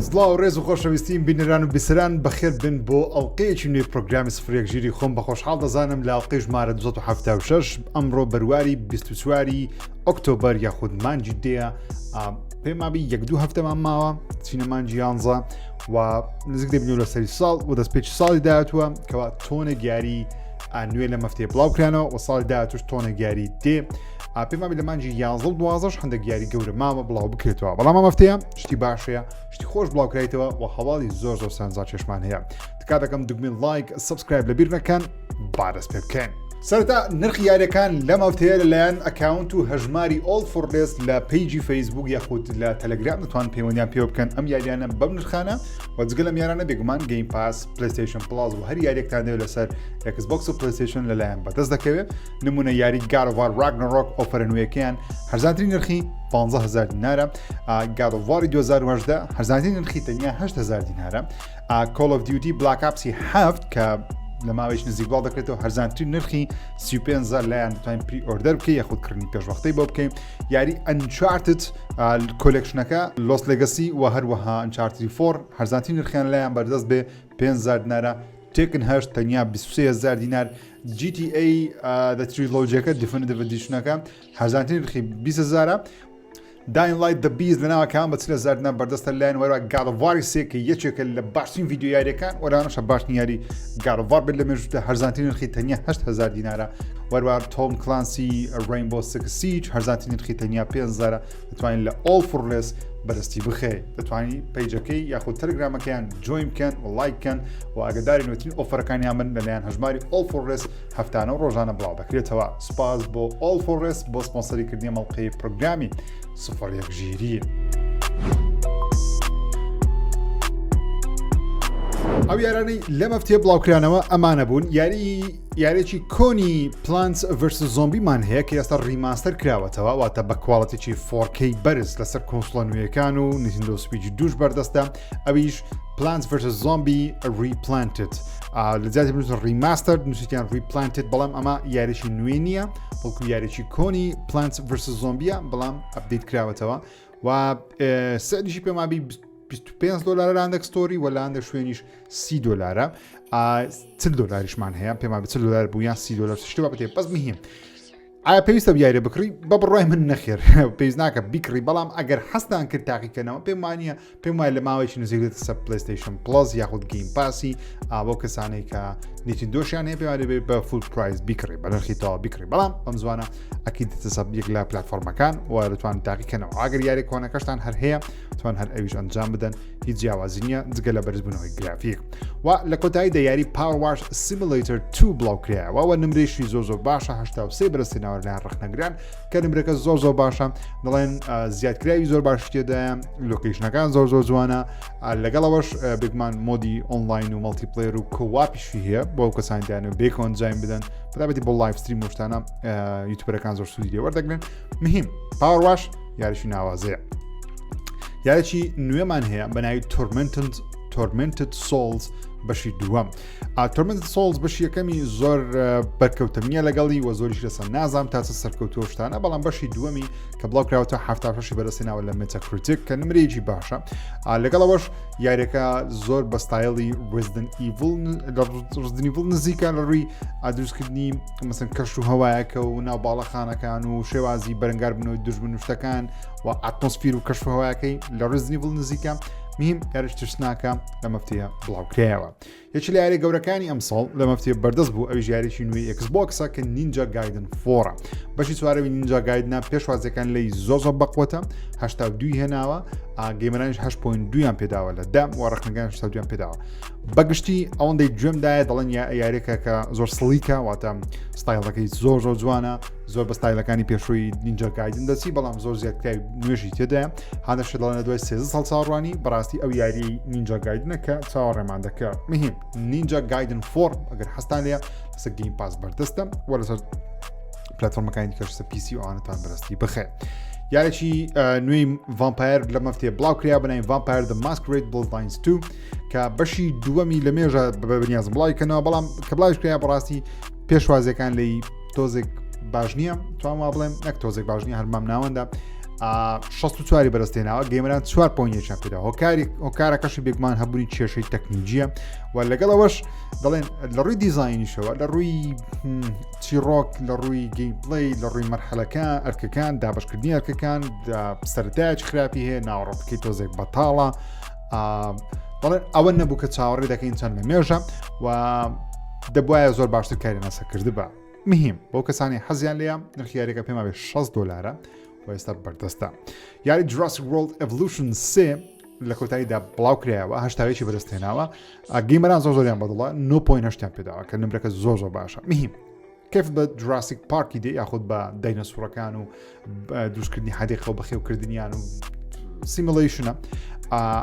سڵاو ڕێز و خۆشەویستین بینەران و بیسەران بەخێر بن بۆ ئەڵلقەیەکی نوێی پرۆگرامی سفرێک ژیری خۆم بە خۆشحاڵ دەزانم لە ئەڵلقەی ژمارە 276 ئەمڕۆ بەرواری 24 ئۆکتۆبەر یاخود مانجی دێە پێم وابی 1-2 هەفتەمان ماوە چینە مانجی 11 و نزیک دەبینەوە لە سەری ساڵ و دەستپێکی ساڵی داهاتووە کەوا تۆنێک یاری نوێ لە مەفتەیە بڵاوکرانەوە و ساڵی داهاتووش تۆنێک یاری دێ پێم وابی لە مانجی 11 و 12 هەندێک یاری گەورە ماوە بڵاو بکرێتەوە بەڵام ئەم هەفتەیە شتی باشەیە شتی خۆش بڵاوکرایتەوە و هەواڵی زۆر سانزا چێشمان هەیە تکات دەکەم دوگمین لایک سبسکرایب لەبیر نەکەن با دەست پێ بکەین. سەرەتا نرخی یاریەکان لەم هەفتەیە لەلایەن ئەکاونت و هەژماری ئۆڵ فۆر لێس لە پەیجی فەیسبوک یاخود لە تەلەگرام دەتوان پەیوەندیان پێوە بکەن ئەم یاریانە بەم نرخانە و جگە لەم یارانە بێگومان گەیم پاس پلەیستەیشن پلاس و هەر یاریەکتان دەوێت لەسەر ئێکسبۆکس و پلەیستەیشن لەلایەن بەدەست دەکەوێت نمونە یاری گاد ئۆف وار راگنەرۆک ئۆفەرە نوێیەکەیان هەرزانترین نرخی 15000 دینارە گاد ئۆف واری 2018 هەرزانترین نرخی تەنیا 8000 دینارە کۆڵ ئۆف دیوتی بلاک ئاپسی 7 کە لە ماوەیەکی نزیک بڵاو دەکرێتەوە هەرزانترین نرخی 35000 لایەن دەتوانین پری ئۆردەر بکەین یاخودکردنی پێشوەختەی بۆ بکەین یاری ئەنچارتد کۆلێکشنەکە لۆس لێگەسی و هەروەها ئەنچارتری 4 هەرزانترین نرخیان لایەن بەردەست بێ 5000 دینارە تێکن هەشت تەنیا 23000 دینار GTA دە تریلۆجیەکە دیفینیتیڤ ئەدیشنەکە هەرزانترین نرخی 20000 داین لایت دە بیز لەناوەکان بە 3000 دینار بەردەستە لایەن وەرە گاد ئۆف واری سێ کە یەکێکە لە باشترین ڤیدیۆ یاریەکان وەرانەشە باشترین یاری گاد ئۆف وار بێت لە مێژووتە هەرزانترین نرخی تەنیا 8000 دینارە وەروە تۆم کلانسی ڕینبۆ سیکس سیج هەرزانترین نرخی تەنیا 5000 دەتوانین لە ئۆڵ فۆر لێس بەدەستی بخێ دەتوانانی پەیجەکەی یاخود تەلەگرامەکەیان جۆین بکەن و لایک بکەن و ئاگداری نوێترین ئۆفەرەکانیان بن لەلایەن هەژماری ئۆڵ فۆر لێس هەفتانە و ڕۆژانە بڵاو دەکرێتەوە سپاس بۆ ئۆڵ فۆر لێس بۆ سپۆنسەریکردنی ئەڵلقەی پرۆگرامی سفرێک ژیری. ئەو یارانەی لەم هەفتەیە بڵاوکرانەوە ئەمانە بوون یاریێکی کۆنی پلانتس ڤرسس زۆمبیمان هەیە کە ئێستا ڕیماستەر کراوەتەوە واتە بە کواڵەتێکی 4K بەرز لەسەر کۆنسڵە نوێیەکان و نیتیندۆ سویچ دووش بەردەستە ئەویش پلانتس ڤرسس زۆمبی ریپلانتد لە جیاتی بنووسن ریماستەر نووسیتیان ریپلانتد بەڵام ئەمە یاریێکی نوێ نییە بەڵکو یاریێکی کۆنی پلانتس ڤرسس زۆمبیە بەڵام ئەپدەیت کراوەتەوە و سەدیشی پێم وابی $25 لاندەک ستۆری و لاندە شوێنیش $30 $40مان هەیە پێم وابی $40 بوو یان $30 شتێ بابەتێ بەس مهم ئایا پێویستە بیارێ بکڕی بە بڕای من نەخێر پێویست ناکە بیکڕی بەڵام ئەگەر هەستان کرد تاقیکەنەوە پێم وانە پێم وایە لە ماوەیەکی نزیکێتە سەر پلەیستەیشن پلس یاخود گەیم پاسی بۆ کەسانەی کە نیتیندۆشیان هەیە پێم وایە بێ بە فول پرایس بیکڕی بە نرخی تەواو بیکڕی بەڵام ئەم زوانە ئەکید دێتە سەر یەک لە پلاتفۆرمەکان و دەتوانن تاقیکەنەوە ئەگەر یاری کۆنەکەشتان هەر هەیە توان هەر ئەویش ئەنجام بدەن هیچ جیاوازی نییە جگە لە بەرزبوونەوەی گرافیک و لە کۆتاییدا یاری پاور واش سیمولیتر 2 بڵاوکرایەوە و نمرێشی زۆر باشە 83 بەرزترینەوە لەلایەن ڕخنەگران کە نمرەکە زۆر باشە دەڵێن زیادکراوی زۆر باش تێدایە لۆکیشنەکان زۆر جوانە لەگەڵەوەش بگمان مۆدی ئۆنلاین و مەڵتیپلەیر و کۆواپیشی هەیە بۆ کەسانیانە بێکۆن جایم بدەن بەتابەتی بۆ لایڤ ستریم وشتانە یوتیوبەرەکان زۆر سوودی لێ وەردەگرن مهم پاور واش یاریشی ناوازەیە یاریی نوێمان هەیە بە ناوی تۆرمنتد سۆڵز بەشی دووەم تۆرمنتد سۆڵز بەشی یەکەمی زۆر بەرکەوتەمیە لەگەڵی و زۆریش لەسەر نازام تاچە سەرکەوتوە شتانە بەڵام بەشی دووەمی کە بڵاو کراوەتە 76 بەرەسێناوە لە مێتاکریتیک کە نمرەیەکی باشە لەگەڵەوەش یاریەکە زۆر بە ستایلی ڕزدن ئیڤڵ نزیکە لە ڕووی دروستکردنی مەسەن کەشت و هەوایەکە و ناو باڵەخانەکان و شێوازی بەرەنگار بنەوەی دژمن شتەکان و ئاتمۆسفیر و کەشت و هەوایەکەی لە ڕزدنی ڤڵ نزیکە مهم یاریش ترسناکە لە مەفتەیە بڵاوکرایەوە یەکی لە یاری گەورەکانی ئەم ساڵ لە مەفتەیە بەردەست بوو ئەویش یاریی نوێی ئێکسبۆکسە کە نینجا گایدن 4 بەشی چوارەوی نینجا گایدنە پێشوازەکان لی زۆر بەقوەتە 82 هێناوە گەیمەرانیش 8.2یان پێداوە لە دام و ڕخنەکان 82یان پێداوە بەگشتی ئەوەندەی گوێمدایە دەڵێن یاریەکە کە زۆر سڵیکە واتە ستایلەکەی زۆر جوانە زۆر بە ستایلەکانی پێشووی نینجا گایدن دەچی بەڵام زۆر زیادکراوی نوێژی تێدایە هەندێک دەڵێنە دوای 13 ساڵ چاوەڕوانی بەڕاستی ئەو یاری نینجا گایدنەکە چاوەڕێمان دەکات مهم نینجا گایدن 4 ئەگەر هەستان لێ لەسەر گەیم پاس بەردەستە و لەسەر پلەتفۆرمەکانی دیکەش PC و ئەوانەتان بەرەستی بخێت یارێکی نوێی ڤامپایر لە مەفتەیە بڵاوکریا بەناوی ڤامپایر د ماسکرێد بڵدلاینز 2 کە بەشی دووەمی لە مێژە بەنیازم بڵاوکەنەوە بەڵام کە بڵاوکریا بەڕاستی پێشوازیەکان لی تۆزێک باش نییە توانم وا بڵێم نەک تۆزێک باش نییە هەرمام ناوەندا 64 بەرزتێناوە گەیمەران 4.1 پێدا هۆکارەکەشی بێگومان هەبوونی کێشەی تەکنیکیە و لەگەڵەوەش دەڵێن لە ڕووی دیزاینیشەوە لە ڕووی چیرۆک لە ڕووی گەیمپڵەی لە ڕووی مەرحەلەکان ئەرکەکان دابشکردنی ئەرکەکان سەرەتایەکی خراپی هەیە ناوەڕۆکەی تۆزێک بەتاڵە بەڵێن ئەوە نەبوو کە چاوەڕێ دەکەین چەند لە مێژە و دەبواە زۆر باشتر کاری نەسەکرد بە مهم بۆ کەسانی حەزیان لێە نرخی یاریەکە پێما بێ $6 و ئێستا بەردەستە یاری Jurassic World Evolution 3 لە کۆتاییدا بڵاو کرایەوە هەشتاوێکی بەدەستێناوە گەیمەران زۆریان بەدڵە 9.8 پێداوە کە نمرەکە زۆر باشە مهم کەف بە جوراسیک پارکی دێ یاخود بە داینەسۆرەکان و دروستکردنی حەدیقە و بەخێوکردنیان و سیمولیشنە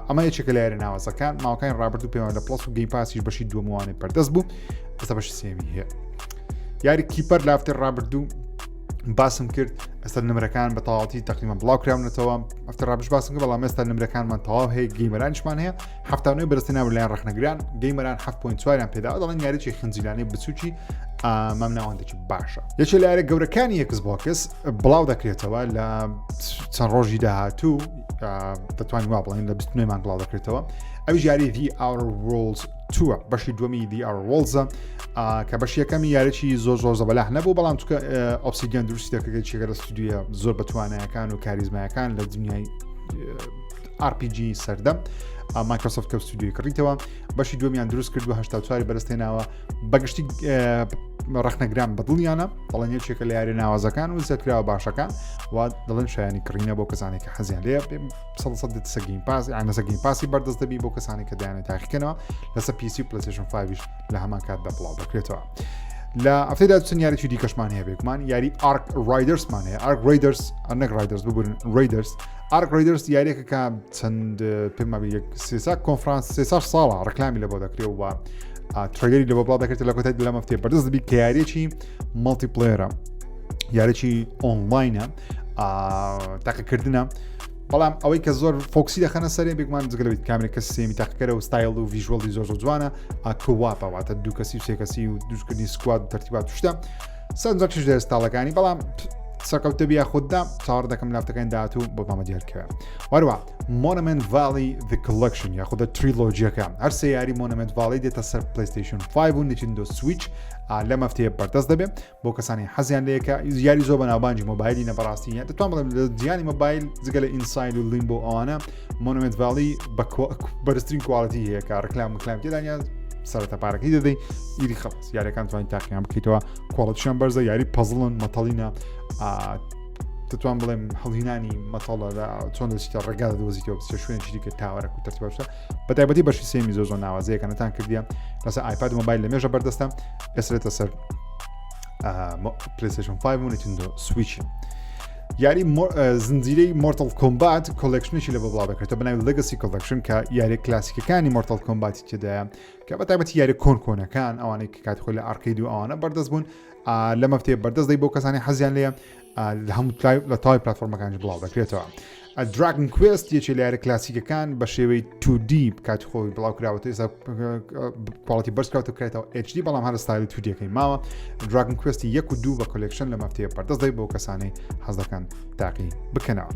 ئەمە یەکێکە لە یاری ناوازەکان ماوەکانی ڕابردوو پێوە لە پڵس و گەیم پاسیش بەشی دووەموانەی پەردەست بوو ئێستا بەشی سێمی هەیە یاری کیپەر لە هەفتەی ڕابردوو باسم کرد ئێستا نمرەکان بە تەواوەتی تقریبان بڵاو کراونەتەوە هەفتە ڕابردوو باسم کرد بەڵام ئێستا نمرەکانمان تەواو هەیە گەیمەرانیشمان هەیە هەفتانەوەی بەرزتریناوە لەلایەن ڕەخنەگران گەیمەران 7.4 پێداوە دەڵێن یاریی خنجیلانەی بچووکی مەم ناوەندێکی باشە یەکێک لە یارە گەورەکانی ئێکسبۆکس بڵاو دەکرێتەوە لە چەند ڕۆژی داهاتوو دەتوانین وا بڵێن لە 29 مان بڵاو دەکرێتەوە ئەویش یاری The Outer Worlds 2 بەشی دووەمی The Outer Worldsە کە بەشی یەکەمی یارێکی زۆر زەبەلاح نەبوو بەڵام چونکە ئۆبسیدیان دروستی دەکرێت چێکە لە ستودیۆ زۆر بەتوانایەکان و کاریزمایەکان لە دنیای RPG سەردەم مایکرۆسۆفت کە ستودیۆی کڕیتەوە بەشی دووەمیان دروست کردو 84 بەرزتێناوە بەگشتی ڕەخنەگران بەدڵیانە دەڵێن یەکێکە لە یاری ناوازەکان و زیاتکراوە باشەکان و دەڵێن شایانی کڕینە بۆ کەسانێک کە حەزیان لێ 100% گەیم پاس یانەسە گەیم پاسی بەردەست دەبی بۆ کەسانی کە دایانێت تاقیکەنەوە لەسەر PC و پلەیستەیشن 5 لە هەمان کاتدا بڵاو دەکرێتەوە لە ئەفتەیدا چەند یاریی دیکەشمان هەیە بێگومان یاری ئارک ڕایدەرسمان هەیە ئارک ڕایدەرس نەک ڕایدەرس ببوورن ڕایدەرس ئارک ڕایدەرس یاریەکە کە چەند پێم سێسا کۆنفرانس 3 ساڵە ڕکلامی لە بۆ دەکرێت و ترێلەری لە بۆ بڵاو دەکرێت لە کۆتای لەم هەفتەیە بەردەست دەبی کە یاریێکی مەڵتیپلەیەرە یاریێکی ئۆنلاینە تاقیکردنە بەڵام ئەوەی کە زۆر فۆکسی دەخەنە سەرێ بێگومان جگەلەوێت کامێرە کە سێمی تاقیکەرە و ستایل و ڤیژوەڵی زۆر جوانە کۆواپەواتە دوو کەسی و سێ کەسی و دروستکردنی سکواد و تەرتیبات توشتە سەرنجڕاکیش دەستاڵەکانی بەڵام سەرکەوتە بیا خوددا چاوەڕ دەکەم لافتەکانی داهاتوو بۆ مامە دیارکەوە وەروە مۆنەمنت ڤالی The Collection یاخودە تریلۆجیەکە هەر سێ یاری مۆنەمنت ڤالی دێتە سەر پلەیستەیشن 5 و نیچندۆ سویچ لەم هەفتەیە بەردەست دەبێت بۆ کەسانی حەزیان لەیەکە یاری زۆر بە ناوبانجی مۆبایلی نەبەڕاستی دەتوان بڵێم لە جیهانی مۆبایل جگە لە ئینساید و لیمبۆ ئەوانە مۆنەمنت ڤالی بەرزترین کواڵەتی هەیە کە ڕکلام تێدانیا سەرەتا پارەکەی دەدەی ئیری خەڵس یاریەکان توانین تاقییان بکەیتەوە کواڵەتیشیان بەرزە یاری پەزڵن مەتەڵینە دەتوان بڵێم هەڵهینانی مەتەڵە چۆن دەچیتە ڕێگا دەدۆزیتەوە بچێ شوێنێکی دیکە تاوەرەک و تەرتیب باشە بەتایبەتی بەشی سێمی زۆر ناوازەیەکەنەتان کردیە لەسەر ئایپاد و مۆبایل لە مێژە بەردەستە ئێسرێتە سەر پلەیستەیشن 5 و نیچندۆ سویچ یاری زنجیرەی مۆرتال کۆمبات کۆلێکشنێکی لە بۆ بڵاو دەکرێتە بەناوی لەگەسی کۆلێکشن کە یاری کلاسیکەکانی مۆرتال کۆمباتی تێدایە کە بەتایبەتی یاری کۆنەکان ئەوانەی کە کات خۆی لە ئارکەید و ئەوانە بەردەست بوون لەم هەفتەیە بەردەست دەی بۆ کەسانی حەزیان لێە لە هەموو لە تاوی پلتفۆرمەکانی بڵاو دەکرێتەوە دراگن کوێست یەکێک لە یاری کلاسیکەکان بە شێوەی 2D کاتی خۆی بڵاو کراوەتە ئێستا کواڵیتی بەرزکراوە کرێتەوە HD بەڵام هەر ستایلی 2Dەکەی ماوە دراگن کوێستی 1 و 2 بە کۆلێکشن لەم هەفتەیە بەردەست دەی بۆ کەسانی حەز دەکەن تاقی بکەنەوە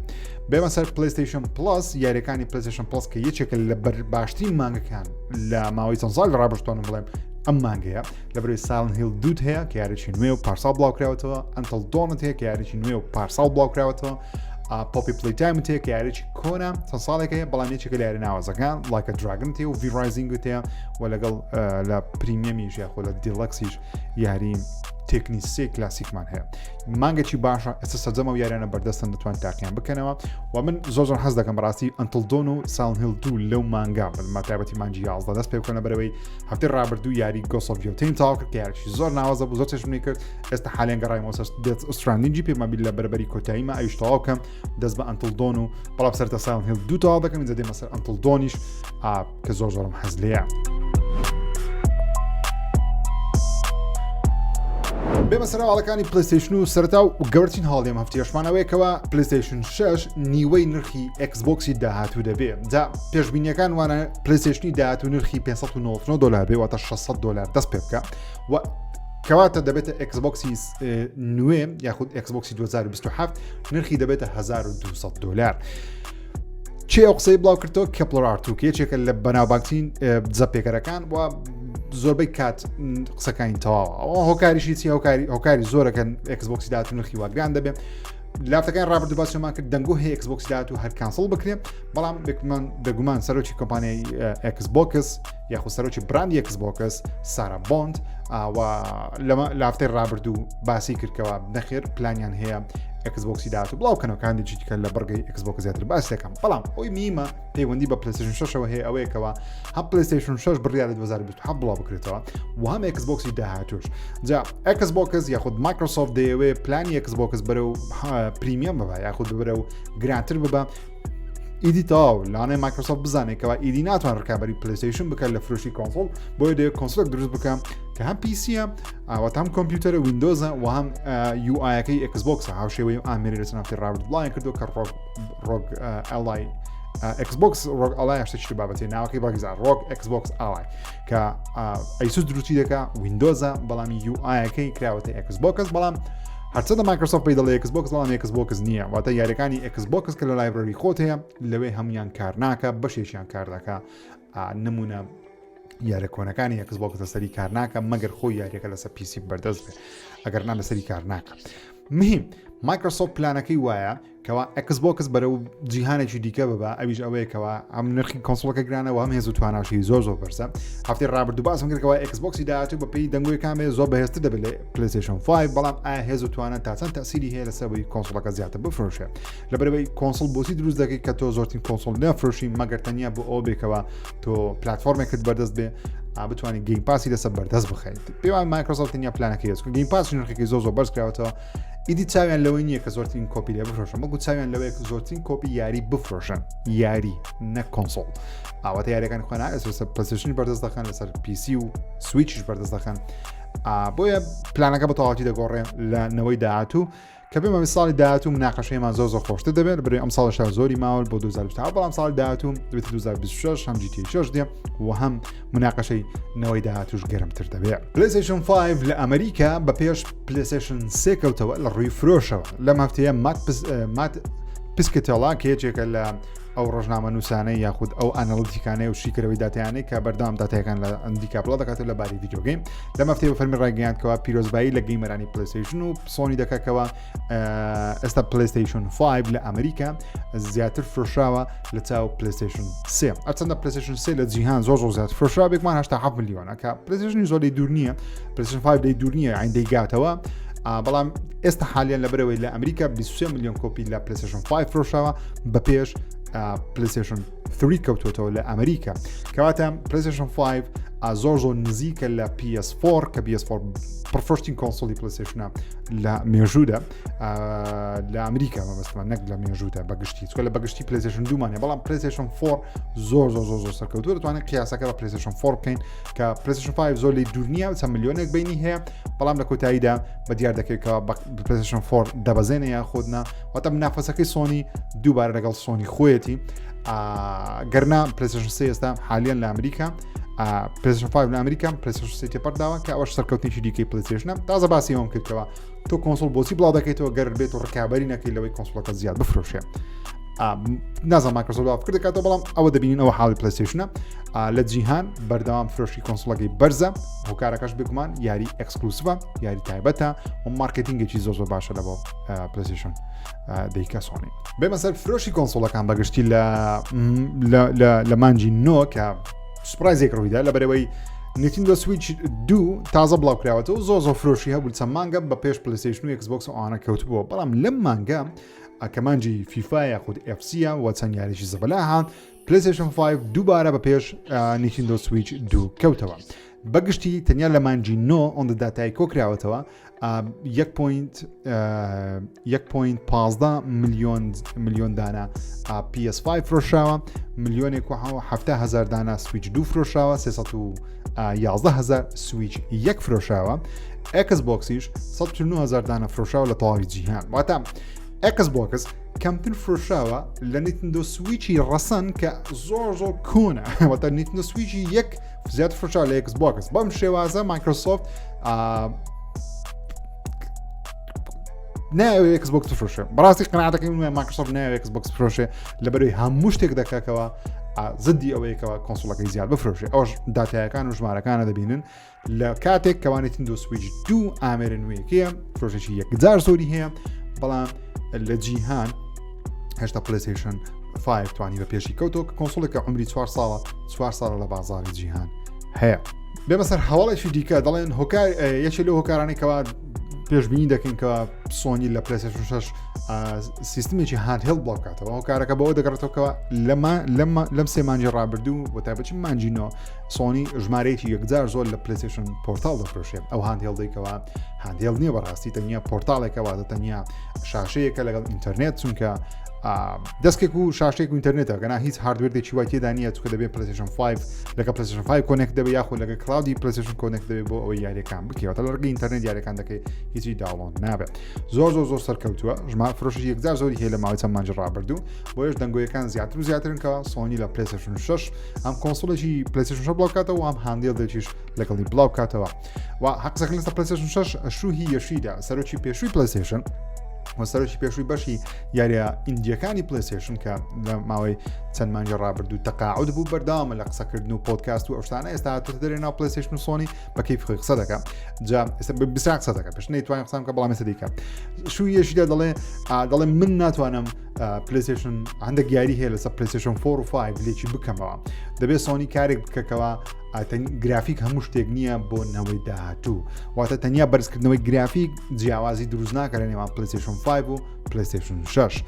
بێمە سەر پلەیستەیشن پلس یاریەکانی پلەیستەیشن پلس کە یەکێکە لە باشترین مانگەکان لە ماوەی چەند ساڵ ڕابردووانم بڵێم ئەم مانگەیە لە بەروی ساڵن هیل دووت هەیە کە یاریی نوێ و پارساڵ بڵاوکراوەتەوە ئەنتەڵ دۆنت هەیە کە یاریی نوێ و پارساڵ بڵاوکراوەتەوە پۆپی پلەی تایمت هەیە کە یاریی کۆنا چەند ساڵێک هەیە بەڵام یەکێکە لە یاری ناوازەکان لایکە دراگن هەیە و ڤیڕایزینگت هەیە و لەگەڵ لە پریمیەمیش یاخۆ لە دیلەکسیش یاری تێکنی سێ کلاسیکمان هەیە مانگەی باشە ئێستا سەرجەمە و یاریانە بەردەستن دەتوان تاقییان بکەنەوە و من زۆر حەز دەکەم ڕاستی ئەنتڵ دۆن و ساڵن هیل دوو لەو مانگا ماتایبەتی مانجی 11 دەست پێ بکەنە بەرەوەی هەفتەی ڕابردوو یاری گۆست ئۆف ڤیۆتین تاوا کرد کە یاریی زۆر ناوازە بوو زۆر چێژمی کرد ئێستا حالێن گەڕایمەوە سەر دێت ئوستراندینجی پێمە بیل لە بەربەری کۆتاییمە ئەویش تەواو بکەم دەست بە ئەنتڵ دۆن و بەڵام سەرتە ساڵن هیل دوو تەواو دەکەم اینجا دێمە سەر ئەنتڵ دۆنیش کە زۆرم حەز لێیە بێمە سەرواڵەکانی پلەیستەیشن و سەرەتا و گەورەترین هاڵێم هەفتەیەشمانەوەیەکەوە پلەیستەیشن 6 نیوەی نرخی ئێکسبۆکسی داهاتوو دەبێت جا پێشبینیەکان وانە پلەیستەیشنی داهاتوو نرخی $599 بێ واتە $600 دەست پێ بکە و کەواتە دەبێتە ئێکسبۆکسی نوێ یاخود ئێکسبۆکسی 2027 نرخی دەبێتە $1200. چی ئەو قسەی بڵاو کردەوە کەپلەر ئارتوو یەکێکە لە بەناوبانگترین جەپێکەرەکان و زۆربەی کات قسەکانی تەواوە ئەوە هۆکاریشی چی هۆکاری زۆرەکەن ئێکسبۆکسی داهاتوو نرخی واگران دەبێت لافتەکان ڕابردوو باسیمان کرد دەنگۆ هەیە ئێکسبۆکسی داهاتوو هەر کانسڵ بکرێت بەڵام دەگومان سەرۆکی کۆمپانیای ئێکسبۆکس یاخود سەرۆکی براندی ئێکسبۆکس سارا بۆند و لەمە لافتەی ڕابردوو باسی کردکەوە نەخێر پلانیان هەیە ئێکسبۆکسی داهاتوو بڵاوکەنەوە کاندیجیکە لە بەرگەی ئێکسبۆکس زیاتر باسی دەکەم بەڵام ئەوی میمە پەیوەندی بە پلەیستەیشن 6ەوە هەیە ئەوەیەکەوە هەم پلەیستەیشن 6 بڕیار لە 2027 بڵاو بکرێتەوە و هەم ئێکسبۆکسی داهاتووش جا ئێکسبۆکس یاخود مایکرۆسۆفت دەیەوێت پلانی ئێکسبۆکس بەرەو پریمیەم ببە یاخود ببرە و گرانتر ببە ئیدی تاو لاانەی مایکرۆسۆفت بزانێتەوە ئیدی ناتوان ڕکابەری پلەیستەیشن بکە لە فرۆشی کۆنسۆڵ بۆیە دەیە کۆنسۆلێک دروست بکەم کە هەم پیسیە ئەوە هەم کۆمپیوتەرە ویندۆزە و هەم UI-یەکەی ئێکسبۆکسە هاوشێوەی ئامێری لەسنافی ڕابرد بڵایان کردو کە ڕۆگ ئەڵای ئێکسبۆکس ڕۆگ ئەڵای شتێکی بابەتێ ناوەکەی بەڵگیزار ڕۆگ ئێکسبۆکس ئەڵای کە ئەیسوس دروستی دەکا ویندۆزە بەڵامی UI-یەکەی کراوەتە ئێکسبۆکس بەڵام هەرچەندە مایکرۆسۆفت پێی دەڵێ ئێکسبۆکس بەڵام ئێکسبۆکس نییە واتە یاریەکانی ئێکسبۆکس کە لە لایبرەری خۆت هەیە لەوێ هەمویان کار ناکە بەشێکیان کار دەکا نمونە یارە کۆنەکانی ئێکسبۆکس لەسەری کار ناکە مەگەر خۆی یاریەکە لەسەر پیسی بەردەست بێت ئەگەر نا لەسەری کار ناکە مهم مایکرۆسۆفت پلانەکەی وایە کەوا ئێکسبۆکس بەرەو جیهانێکی دیکە ببە ئەویش ئەوەیەکەوە ئەم نرخی کۆنسۆڵەکە گرانەوە هەم هێز و تواناشی زۆر بەرزە هەفتەی ڕابردوو باسم کردەوە ئێکسبۆکسی داهاتوو بە پێی دەنگۆیەکان بێ زۆر بەهێزتر دەبێت لە پلەیستەیشن 5 بەڵام ئایا هێز و توانە تا چەند تەسیری هەیە لەسەرەوەی کۆنسۆڵەکە زیاتر بفرۆشێ لەبەرەوەی کۆنسۆڵ بۆچی دروست دەکەی کە تۆ زۆرترین کۆنسۆڵ نەفرۆشی مەگەر تەنیا بۆ ئەو بێکەوە تۆ پلاتفۆرمێکت بەردەست بێ بتوانانی گەیم پاسی لەسەر بەردەست بخەیت پێوان مایکرۆسۆفت تەنیا پلانەکەی هەست گەیم پاس نرخێکی زۆر بەرز کراوەتەوە ئیدی چاویان لەوەی نییە کە زۆرترین کۆپی لێ بفرۆشن بەڵکو چاویان لەوەیە کە زۆرترین کۆپی یاری بفرۆشن یاری نەک کۆنسۆڵ ئاواتە یاریەکانی خۆیان لەسەر پلەیستەیشن بەردەست دەخەن لەسەر پیسی و سویچش بەردەست دەخەن بۆیە پلانەکە بە تەواوەتی دەگۆڕێن لە نەوەی داهاتوو کە پێمە ساڵی داهاتوو مناقەشەیەمان زۆر خۆشتر دەبێت بەڕێ ئەم ساڵەشتا زۆری ماوە بۆ 2027 بەڵام ساڵی داهاتوو دەبێت 2026 هەم GTA6 دێ و هەم مناقەشەی نەوەی داهاتووش گەرمتر دەبێت پلەیستەیشن 5 لە ئەمریکا بە پێش پلەیستەیشن 3 کەوتەوە لە ڕووی فرۆشەوە لەم هەفتەیە مات پسکتێڵا کە یەکێکە لە ئەو ڕۆژنامە نووسانەی یاخود ئەو ئەنالیتیکانەی و شیکەرەوەی داتیانەی کە بەردەوام داتەکان لە ئەندیکا بڵاو دەکاتێت لە باری ڤیدیۆگەیم لەم هەفتەیە بە فەرمی ڕایگەیاندکەوە پیرۆزبایی لە گەیمەرانی پلەیستەیشن و سۆنی دەکاتەوە ئێستا پلەیستەیشن 5 لە ئەمریکا زیاتر فرۆشاوە لە چاو پلەیستەیشن 3 ئەچەندە پلەیستەیشن 3 لە جیهان زۆر زیاتر فرۆشا بێکمان 7 ملیۆنە کە پلەیستەیشنی زۆر لێ دوور نییە پلەیستەیشن 5 لێ دوور نییە عین دەیگاتەوە بەڵام ئێستا حالیان لەبەرەوەی لە ئەمریکا 23 ملیۆن کۆپی لە پلەیستەیشن 5 فرۆشاوە بە پێش پلەیستەیشن 3 کەوتوتەوە لە ئەمریکا کەواتە پلەیستەیشن 5 زۆر نزیکە لە PS4 کە PS4 پرفرشتین کۆنسۆلی پلەیستەیشنە لە مێژوودە لە ئەمریکا مەبەستمان نەک لە مێژوودە بەگشتی چکە لە بەگشتی پلەیستەیشن 2مانێ بەڵام پلەیستەیشن 4 زۆر سەرکەوتووە دەتوانێت قیاسەکە بە پلەیستەیشن 4 بکەین کە پلەیستەیشن 5 زۆر لێ دوور نییە چەند ملیۆنێک بینی هەیە بەڵام لە کۆتاییدا بە دیار دەکەیتەوە پلەیستەیشن 4 دەبەزێنە یا خۆدنا واتە منافەسەکەی سۆنی دووبارە لەگەڵ سۆنی خۆیەتی گەرنا پلەیستەیشن 3 ئێستا حالیان لە ئەمریکا پلەیستەیشن 5 لە ئەمریکا پلەیستەیشن 3 تێپەرداوە کە ئەوەش سەرکەوتنیشی دیکەی پلەیستەیشنە تازە باسی ئەوم کردەوە تۆ کۆنسۆڵ بۆچی بڵاو دەکەیتەوە گەر بێت و ڕکابەری نەکەی لەوەی کۆنسۆڵەکە زیاد بفرۆشێ نازان مایکرۆسۆفت کار دەکاتەوە بەڵام ئەوە دەبینین ئەوە حاڵی پلەیستەیشنە لە جیهان بەردەوام فرۆشی کۆنسۆڵەکەی بەرزە هۆکارەکەش بگومان یاری ئێکسکلوسیڤە یاری تایبەتە و مارکتینگێکی زۆر باشە لە بۆ پلەیستەیشن دەیکا سۆنی بێمە سەر فرۆشی کۆنسۆڵەکان بەگشتی لە مانجی نۆ کە سوپرایزێک ڕوویدا لە بەرەوەی نینتندۆ سویچ 2 تازە بڵاو کراوەتەوە زۆر فرۆشی هەبوو چەند مانگە بە پێش پلەیستەیشن و ئێکسبۆکس و ئەوانە کەوتبووە بەڵام لەم مانگە کەمانجی فیفا یاخود ئەفسیە و چەند یاریشی زەبەلا هات پلەیستەیشن 5 دووبارە بە پێش نینتندۆ سویچ 2 کەوتەوە بەگشتی تەنیا لە مانجی نۆ ئۆن داتای کۆکراوەتەوە 1.15 ملیۆن دانە PS5 فرۆشاوە ملیۆنێک 7,000 دانە سویچ 2 فرۆشاوە 311,000 سویچ 1 فرۆشاوە ئێکسبۆکسیش 109,000 دانە فرۆشاوە لە تەواوی جیهان واتە ئێکسبۆکس کەمتر فرۆشاوە لە نینتندۆ سویچی ڕەسەن کە زۆر کۆنە واتە نینتندۆ سویچی 1 زیات فرۆشاوە لە ئێکسبۆکس بەم شێوازە مایکرۆسۆفت ناوێ ئێکسبۆکس بفرۆشێ بەڕاستی قەناعەتەکەی من مایکرۆسۆفت ناوێ ئێکسبۆکس بفرۆشێ لەبەرەوەی هەموو شتێک دەکاتەوە زدی ئەوەیەکەوە کۆنسۆڵەکەی زیاد بفرۆشێ ئەوش داتایەکان و ژمارەکانە دەبینن لە کاتێک کەوانێتین دو سویچ 2 ئامێرە نوێیەکەیە فرۆشێکی 1000 زۆری هەیە بەڵام لە جیهان هێشتا پلەیستەیشن 5 توانی بە پێشی کەوتۆ کۆنسۆڵێکە عمری 4 ساڵە لە بازاری جیهان هەیە بێ بەسەر هەواڵێکی دیکە دەڵێن هۆکار یەکێ لەو هۆکارانێکەوە پێشبینی دەکەین کە سۆنی لە پلەیستەیشن 6 سیستمێکی هاندهێڵد بڵاوکاتەوە هۆکارەکە بەوە دەگەڕێتەوە لەم سێ مانجی ڕابردوو بۆ تایبەتی مانجینەوە سۆنی ژمارەیەکی 1000 زۆر لە پلەیستەیشن پۆرتال دەفرۆشێت ئەو هاندهێڵدەیەکەوە هاندهێڵد نییە بەڕاستی تەنیا پۆرتالێکەوە تەنیا شاشەیەکە لەگەڵ ئینتەرنێت چونکە دەستکێک و شاشێک و ئینتەرنێتە گەنا هیچ هاردوێردێکی وای تێدا نیە چکە دەبێت پلەیستەیشن 5 لەگە پلەیستەیشن 5 کۆنێکت دەبێت یاخۆ لەگە کلاودی پلەیستەیشن کۆنێکت دەبێت بۆ ئەوەی یاریەکان بکەوێتە لە ڕگەی ئینتەرنێت یاریەکان دەکەی هیچی داوڵۆن نابێت زۆر سەرکەوتووە ژمار فرۆشی 1000 زۆری هەیە لە ماوەی چەند مانج ڕابردوو بۆیش دەنگۆیەکان زیاتر و زیاترن کە سۆنی لە پلەیستەیشن 6 ئەم کۆنسۆڵێکی پلەیستەیشن 6 بڵاوکاتەوە ئەم هاندێڵێکیش لەگەڵی بڵاوکاتەوە و حەقسەکە لەسەر پلەیستەیشن 6 شوهی یەشیدا سەرۆکی پێشووی پلەیستەیشن وەسەرۆکی پێشووی بەشی یاریە ئیندیەکانی پلەیستەیشن کە لە ماوەی چەند مانجی ڕابردوو تەقاعود بوو بەردەوامە لە قسەکردن و پۆدکاست و ئەو شتانە ئێستا هاتووەتە دەرێ ناو پلەیستەیشن و سۆنی بە کەیف خۆی قسە دەکات جا ئێستا بسرا قسە دەکات پێش نەیتوانین قسەم کە بەڵام ئێستا دەیکات شووی یەشیدا دەڵێ من ناتوانم پلەیستەیشن هەندێک یاری هەیە لەسەر پلەیستەیشن 4 و 5 لێکی بکەمەوە دەبێت سۆنی کارێک بکەکەوە گرافیک هەموو شتێک نییە بۆ نەوەی داهاتوو واتە تەنیا بەرزکردنەوەی گرافیک جیاوازی دروست ناکە لە نێوان پلەیستەیشن 5 و پلەیستەیشن 6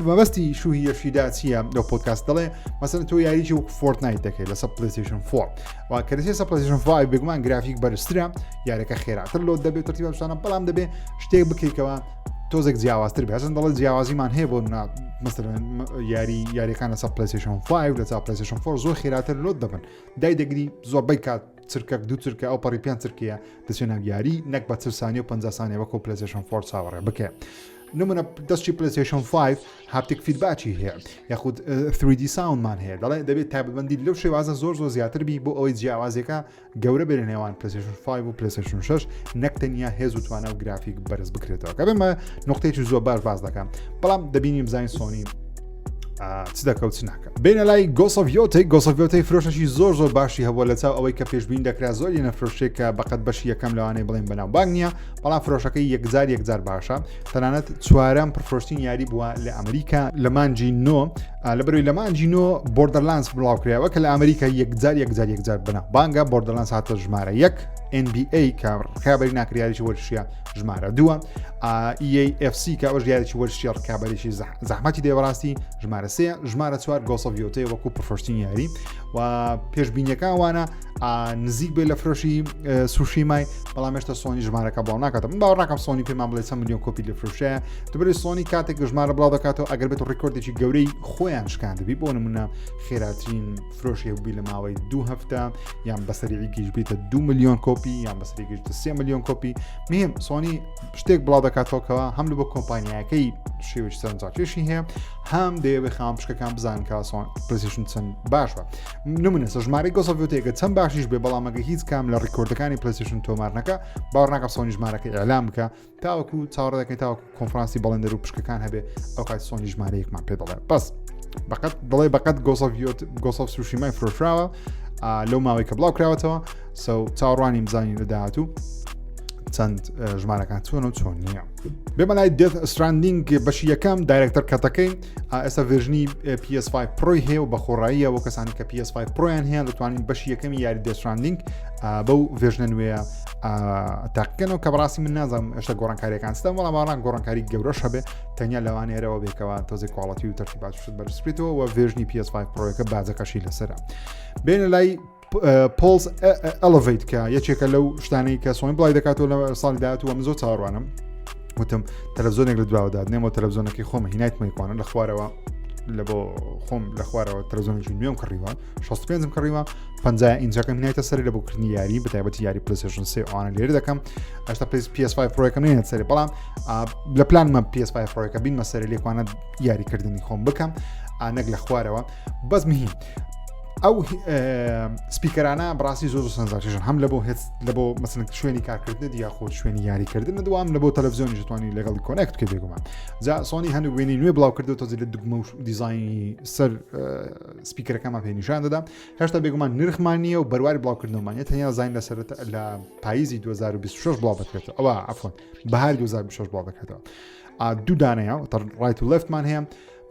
مەبەستی شوهی یەشیدا چییە لەو پۆدکاست دەڵێ مەسەن تۆ یاریی وەک فۆرتنایت دەکەیت لەسەر پلەیستەیشن 4 و کە دەچێت سەر پلەیستەیشن 5 بێگومان گرافیک بەرزترە یاریەکە خێراتر لۆ دەبێت تەرتیبە شتانە بەڵام دەبێت شتێک بکەیتەوە تۆزێک جیاوازتر بێ هەزن دەڵێت جیاوازیمان هەیە بۆ مەسەلەن یاریەکان لەسەر پلەیستەیشن 5 لەسەر پلەیستەیشن 4 زۆر خێراتر لۆت دەبن دای دەگری زۆربەی کات چرکەک دوو چرکە ئەو پەڕی پیان چرکەیە دەچێنە یاری نەک بە 40 ثانیە و 50 ثانیە وەکو پلەیستەیشن 4 چاوەڕێ بکە نمونە دەستی پلەیستەیشن 5 هاپتیک فیدباکی هەیە یاخود 3D ساوندمان هەیە دەڵێ دەبێت تایبەتمەندی لەو شێوازە زۆر زیاتر بی بۆ ئەوەی جیاوازەکە گەورە بێنە نێوان پلەیستەیشن 5 و پلەیستەیشن 6 نەک تەنیا هێز و توانە و گرافیک بەرز بکرێتەوە کە بێمە نقطەیەکی زۆر باش دەکەم بەڵام دەبینیم بزانین سۆنی چ دەکەوت چ ناکە بینە لای گۆسۆڤیۆتەی فرۆشەشی زۆر باشی هەبووە لە چاو ئەوەی کە پێشبین دەکرا زۆر لێنە فرۆشتێک کە بەقەت بەشی یەکەم لەوانەیە بڵێن بەناو باگ نییە بەڵام فرۆشەکەی 1000 باشە تەنانەت چوارەم پرفرۆشتین یاری بووە لە ئەمریکا لە مانجی 9 لەبەروی لە مانجی 9 بۆردەرلانس بڵاوکرایەوە کە لە ئەمریکا 1000 بەناو بانگە بۆردەرلانس هاتە ژمارە 1 NBA کە ڕکابەری ناکریاریی وەرشیە ژمارە 2 EAFC کە ئەوش یاریی وەرشیە ڕکابەریشی زەحمەتی دێوەڕاستی ژمارە 3 ژمارە 4 گۆسۆڤیۆتەی وەکو پرفرۆشتین یاری و پێشبینیەکان وانە نزیک بێ لە فرۆشی سوشیمای بەڵام هێشتا سۆنی ژمارەکە بڵاو ناکاتەوە من باوەڕ ناکەم سۆنی پێمان بڵێ چەند ملیۆن کۆپی لە فرۆشەیە دووبارەی سۆنی کاتێک ژمارە بڵاو دەکاتەوە ئەگەر بێت ڕێکۆردێکی گەورەی خۆیان شکاندبی بۆ نمونە خێراترین فرۆشی بووی لە ماوەی 2 هەفتە یان بەسەریگیش بێتە 2 ملیۆن کۆپی یان بەسەریگەشتە 3 ملیۆن کۆپی مهم سۆنی شتێک بڵاو دەکاتەوەکەوە هەم لە بۆ کۆمپانیایەکەی شێوەی سەرنجاکێشی هەیە هەم دەیەوێت خام پشکەکان بزان کە پلەیستەیشن چەند باشە نمونە ژمارەی گۆسۆڤیۆتەیەکە چەند باشیش بێ بەڵام ئەگە هیچ کام لە ڕیکۆردەکانی پلەیستەیشن تۆمار نەکە باوەڕ ناکەم سۆنی ژمارەکە ئێعلام بکە تاوەکو چاوەڕێ دەکەین تاوەکو کۆنفرانسی بەڵێندەر و پشکەکان هەبێ ئەو کات سۆنی ژمارەیەکمان پێ دەڵێ بەس بەقەت گۆسۆڤ سوشیمای فرۆشراوە لەو ماوەی کە بڵاو کراوەتەوە چاوەڕوانی بزانین لە داهاتوو چەند ژمارەکان چۆن و چۆن نییە بێمە لای دێت ستراندینگ بەشی یەکەم دایرەکتەر کەتەکەی ئێستا ڤێژنی PS5 پرۆی هەیە و بە خۆڕاییە وە کەسانی کە PS5 پرۆیان هەیە دەتوانین بەشی یەکەمی یاری دێت ستراندینگ بەو ڤێژنە نوێیە تاقیکەنەوە کە بەڕاستی من نازانم ئێشتا گۆڕانکاریەکان ستە وەڵام باوەڕان گۆڕانکاری گەورەش هەبێ تەنیا لەوانێرەوە بێکەوە تۆزێک کواڵەتی و تەرتیبات شت بەرزبێتەوە و ڤێژنی PS5 پرۆیەکە بازەکەشی لەسەرە بێنە لای پۆلس ئەلڤیت کە یەکێکە لەو شتانەی کە سۆنی بڵای دەکاتەوە لە ساڵی داهاتوو ئەمە زۆر چاوەڕوانم وتم تەلەڤیزۆنێک لە دواوەدات نێمەوە تەلەڤیزۆنەکەی خۆمە هینایتمە کوانن لە خوارەوە لە بۆ خۆم لە خوارەوە تەلەڤیزۆنێکی نوێم کڕیوە 65 کڕیوە 50 ئینچەکەم هینایتە سەری لە بۆکردنی یاری بەتایبەتی یاری پلەیستەیشن 3 ئەوانە لێرە دەکەم هێشتا PS5 پرۆیەکەم نێنێت سەری بەڵام لە پلانمە PS5 پرۆیەکە بینمە سەری لێکوانە یاریکردنی خۆم بکەم نەک لە خوارەوە بەس مهم ئەو سپیکەرانە بڕاستی زۆر سنجاکیشن هەم لە بۆ مەسن شوێنی کارکردن یاخۆ شوێنی یاریکردن دوام لە بۆ تەلەڤیزیۆنی جوانی لەگەڵی کۆنێکت کرد بێگومان جا سۆنی هەندێک وێنی نوێ بڵاو کردو تۆزی لە دوگمە و دیزایانی سەر سپیکەرەکەمان پێی نیشان دەدام هێشتا بێگومان نرخمان نییە و بەرواری بڵاوکردنەوەمانە تەنیا زاین لە پاییزی 2026 بڵاو دەکرێتەوە ئەوە عەفوەن بەهاری 2026 بڵاو دەکرێتەوە دوو دانەیە ڕایت و لێفتمان هەیە